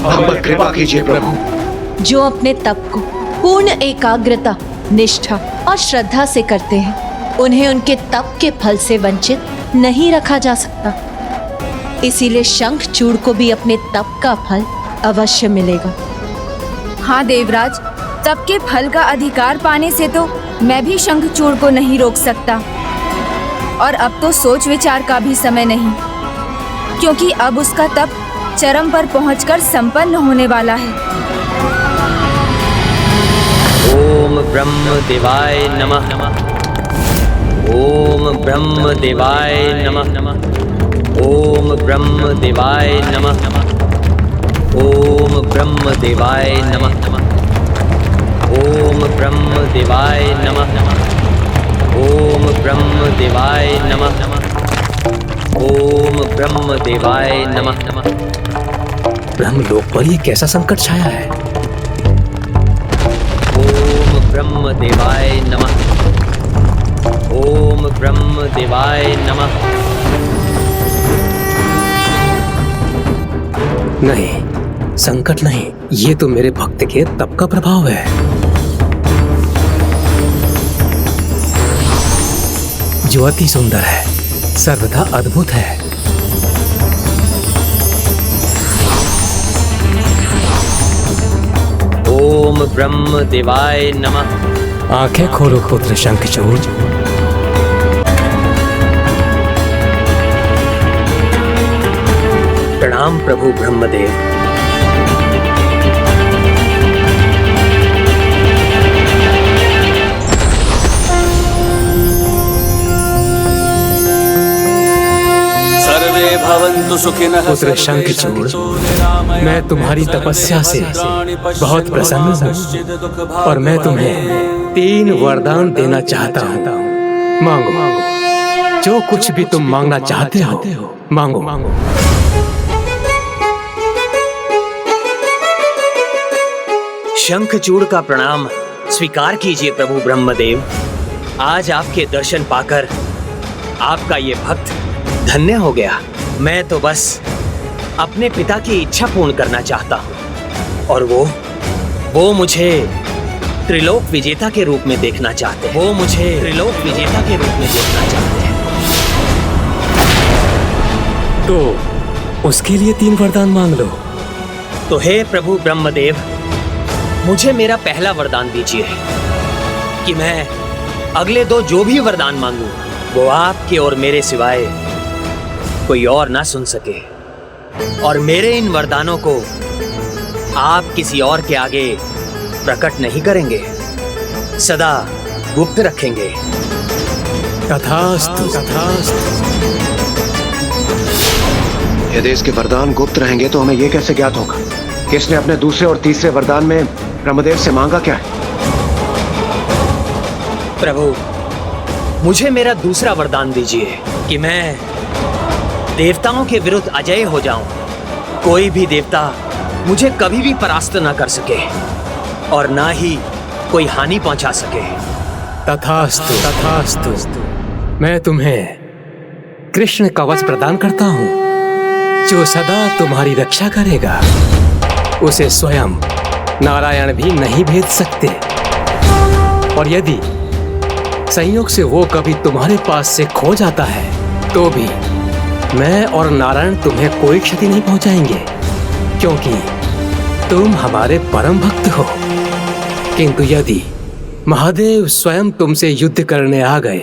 हम पर कृपा कीजिए प्रभु। जो अपने तप को पूर्ण एकाग्रता, निष्ठा और श्रद्धा से करते हैं, उन्हें उनके तप के फल से वंचित नहीं रखा जा सकता। इसीलिए शंखचूड़ को भी अपने तप का फल अवश्य मिलेगा। हाँ देवराज, तप के फल का अधिकार पाने से तो मैं भी शंखचूड़ को नहीं रोक सकता। और अब तो सोच विचार का भी समय नहीं, क्योंकि अब उसका तप चरम पर पहुंचकर संपन्न होने वाला है। ओम ब्रह्म देवाय नमः। ओम ब्रह्म देवाय नमः। ओम ब्रह्म देवाय नमः। ओम ब्रह्म देवाय नमः। ओम ब्रह्म देवाय नमः। ओम ब्रह्म देवाय नमः। ओम ब्रह्म देवाय नमः। ब्रह्मलोक पर ये कैसा संकट छाया है? ओम ब्रह्म देवाय नमः। ओम ब्रह्म देवाय नमः। नहीं, संकट नहीं, ये तो मेरे भक्त के तप का प्रभाव है। जो अति सुंदर है, सर्वथा अद्भुत है। ओम ब्रह्म देवाय नमः। आंखें खोलो पुत्र शंखचूड़। प्रणाम प्रभु ब्रह्मदेव। सर्वे भवन्तु सुखिनः। पुत्र शंखचूड़, मैं तुम्हारी तपस्या से बहुत प्रसन्न हूँ और मैं तुम्हें 3 वरदान देना चाहता हूँ। मांगो, जो कुछ भी तुम मांगना चाहते हो मांगो। शंखचूड़ का प्रणाम स्वीकार कीजिए प्रभु ब्रह्मदेव। आज आपके दर्शन पाकर आपका ये भक्त धन्य हो गया। मैं तो बस अपने पिता की इच्छा पूर्ण करना चाहता हूँ और वो मुझे त्रिलोक विजेता के रूप में देखना चाहते हैं। वो मुझे त्रिलोक विजेता के रूप में देखना चाहते हैं। तो उसके लिए 3 वरदान मांग लो। तो हे प्रभु ब्रह्मदेव, मुझे मेरा पहला वरदान दीजिए कि मैं अगले 2 जो भी वरदान मांगूं वो आपके और मेरे सिवाय कोई और ना सुन सके, और मेरे इन वरदानों को आप किसी और के आगे प्रकट नहीं करेंगे, सदा गुप्त रखेंगे। तथास्तु, तथास्तु। यदि इसके वरदान गुप्त रहेंगे तो हमें यह कैसे ज्ञात होगा कि इसने अपने दूसरे और तीसरे वरदान में ब्रह्मदेव से मांगा क्या है? प्रभु, मुझे मेरा दूसरा वरदान दीजिए कि मैं देवताओं के विरुद्ध अजय हो जाऊं। कोई भी देवता मुझे कभी भी परास्त ना कर सके और ना ही कोई हानि पहुंचा सके। तथास्तु, तथास्तु। मैं तुम्हें कृष्ण कवच प्रदान करता हूँ, जो सदा तुम्हारी रक्षा करेगा। उसे स्वयं नारायण भी नहीं भेज सकते, और यदि संयोग से वो कभी तुम्हारे पास से खो जाता है तो भी मैं और नारायण तुम्हें कोई क्षति नहीं पहुंचाएंगे, क्योंकि तुम हमारे परम भक्त हो। किंतु यदि महादेव स्वयं तुमसे युद्ध करने आ गए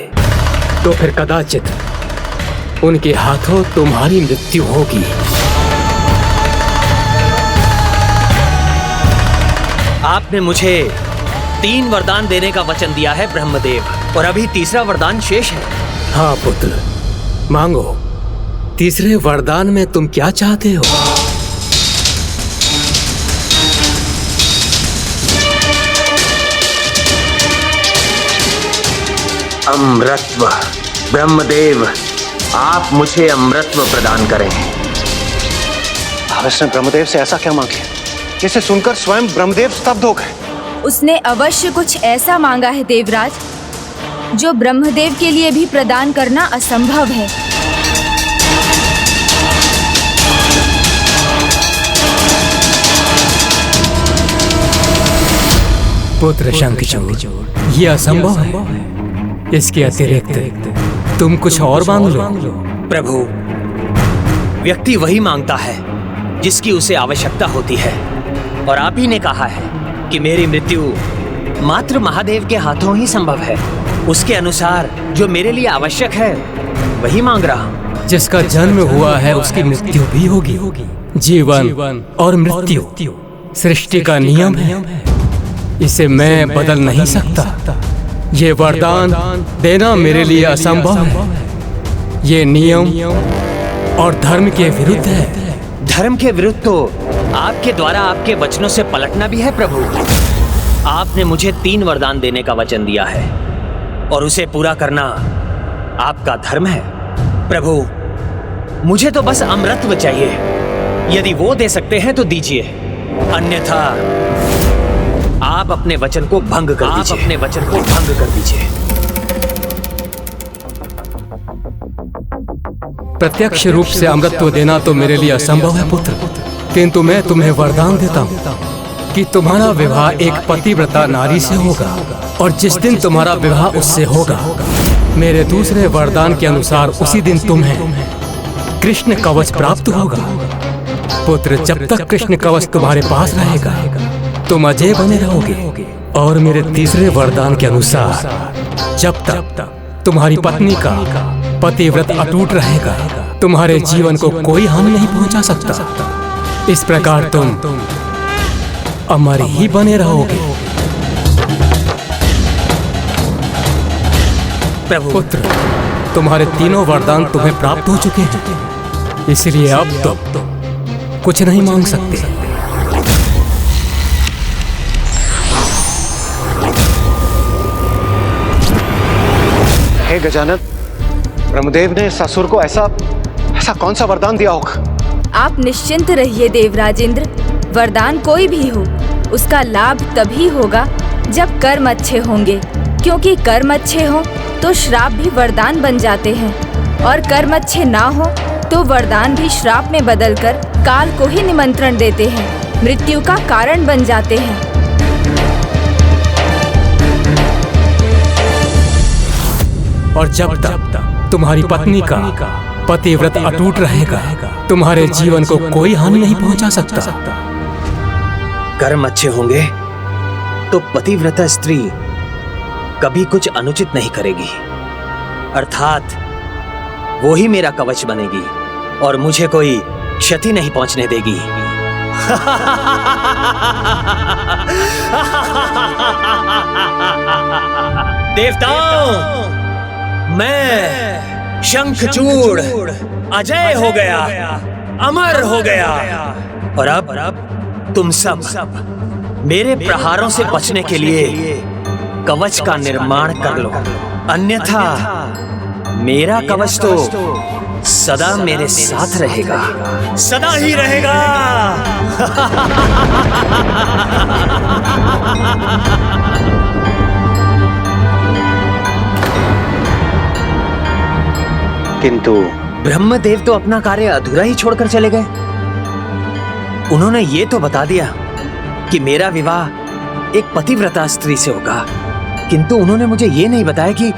तो फिर कदाचित उनके हाथों तुम्हारी मृत्यु होगी। आपने मुझे 3 वरदान देने का वचन दिया है ब्रह्मदेव और अभी तीसरा वरदान शेष है। हाँ पुत्र, मांगो। तीसरे वरदान में तुम क्या चाहते हो? अमृतत्व। ब्रह्मदेव, आप मुझे अमृतत्व प्रदान करें। उसने ब्रह्मदेव से ऐसा क्या मांग लिया? इसे सुनकर स्वयं ब्रह्मदेव स्तब्ध हो गए। उसने अवश्य कुछ ऐसा मांगा है देवराज, जो ब्रह्मदेव के लिए भी प्रदान करना असंभव है। पुत्र शंखचूड़, ये असंभव है। इसके अतिरिक्त तुम कुछ और मांग लो। प्रभु, व्यक्ति वही मांगता है जिसकी उसे आवश्यकता होती है, और आप ही ने कहा है कि मेरी मृत्यु मात्र महादेव के हाथों ही संभव है। उसके अनुसार जो मेरे लिए आवश्यक है वही मांग रहा हूँ। जिसका जन्म हुआ है उसकी मृत्यु भी होगी। जीवन और मृत्यु सृष्टि का नियम है, इसे मैं बदल नहीं सकता। ये वरदान देना मेरे लिए असंभव है। ये नियम और धर्म के विरुद्ध है। धर्म के विरुद्ध तो आपके द्वारा आपके वचनों से पलटना भी है प्रभु। आपने मुझे 3 वरदान देने का वचन दिया है और उसे पूरा करना आपका धर्म है। प्रभु, मुझे तो बस अमृतत्व चाहिए। यदि वो दे सकते हैं तो दीजिए, अन्यथा आप अपने वचन को भंग कर दीजिए। प्रत्यक्ष रूप से अमृतत्व देना तो मेरे लिए असंभव है पुत्र, किंतु मैं तुम्हें वरदान देता हूँ कि तुम्हारा विवाह एक पतिव्रता नारी से होगा, और जिस दिन तुम्हारा विवाह उससे होगा, मेरे दूसरे वरदान के अनुसार उसी दिन तुम्हें कृष्ण कवच प्राप्त होगा। पुत्र, जब तक कृष्ण कवच तुम्हारे पास रहेगा तुम अजय बने रहोगे, और मेरे तीसरे वरदान के अनुसार जब तक तुम्हारी पत्नी का पतिव्रत अटूट रहेगा, तुम्हारे जीवन को कोई हानि नहीं पहुंचा सकता। इस प्रकार तुम अमर ही बने रहोगे। प्रभु, पुत्र, तुम्हारे तीनों वरदान तुम्हें प्राप्त हो चुके हैं, इसलिए अब तुम कुछ नहीं मांग सकते। हे गजानन, ब्रह्मदेव ने ससुर को ऐसा कौन सा वरदान दिया होगा? आप निश्चिंत रहिए देवराजेंद्र, वरदान कोई भी हो, उसका लाभ तभी होगा जब कर्म अच्छे होंगे, क्योंकि कर्म अच्छे हो तो श्राप भी वरदान बन जाते हैं, और कर्म अच्छे ना हो तो वरदान भी श्राप में बदलकर काल को ही निमंत्रण देते हैं, मृत्यु का कारण बन जाते हैं। और जब तक तुम्हारी पत्नी का पतिव्रत अटूट रहेगा, तुम्हारे जीवन को कोई हानि नहीं पहुंचा सकता। कर्म अच्छे होंगे तो पतिव्रता स्त्री कभी कुछ अनुचित नहीं करेगी, अर्थात वो ही मेरा कवच बनेगी और मुझे कोई क्षति नहीं पहुंचने देगी। देवताओं, मैं शंखचूड़ अजय हो गया, अमर हो गया, और अब तुम सब मेरे प्रहारों से बचने के लिए कवच का निर्माण कर लो, अन्यथा मेरा कवच तो सदा मेरे साथ रहेगा, सदा ही रहेगा। किंतु ब्रह्मदेव तो अपना कार्य अधूरा ही छोड़कर चले गए। उन्होंने ये तो बता दिया कि मेरा विवाह एक पतिव्रता स्त्री से होगा, किंतु उन्होंने मुझे ये नहीं बताया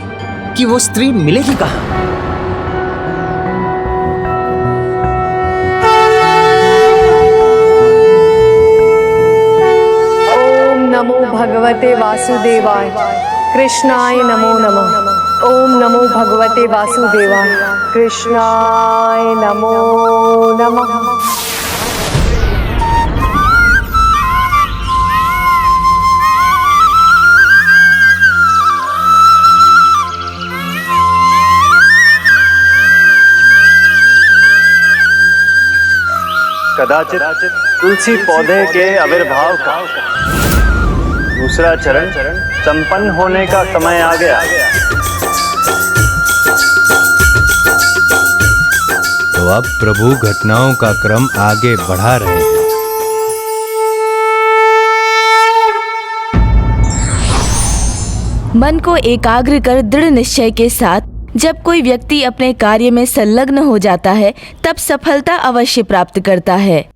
कि वो स्त्री मिलेगी कहाँ। ओम नमो भगवते वासुदेवाय, कृष्णाय नमो नमः। ओम नमो भगवते वासुदेवाय, कृष्णाय नमो नमः। कदाचित तुलसी पौधे के आविर्भाव का दूसरा चरण संपन्न होने का समय आ गया। तो अब प्रभु घटनाओं का क्रम आगे बढ़ा रहे हैं। मन को एकाग्र कर दृढ़ निश्चय के साथ जब कोई व्यक्ति अपने कार्य में संलग्न हो जाता है तब सफलता अवश्य प्राप्त करता है।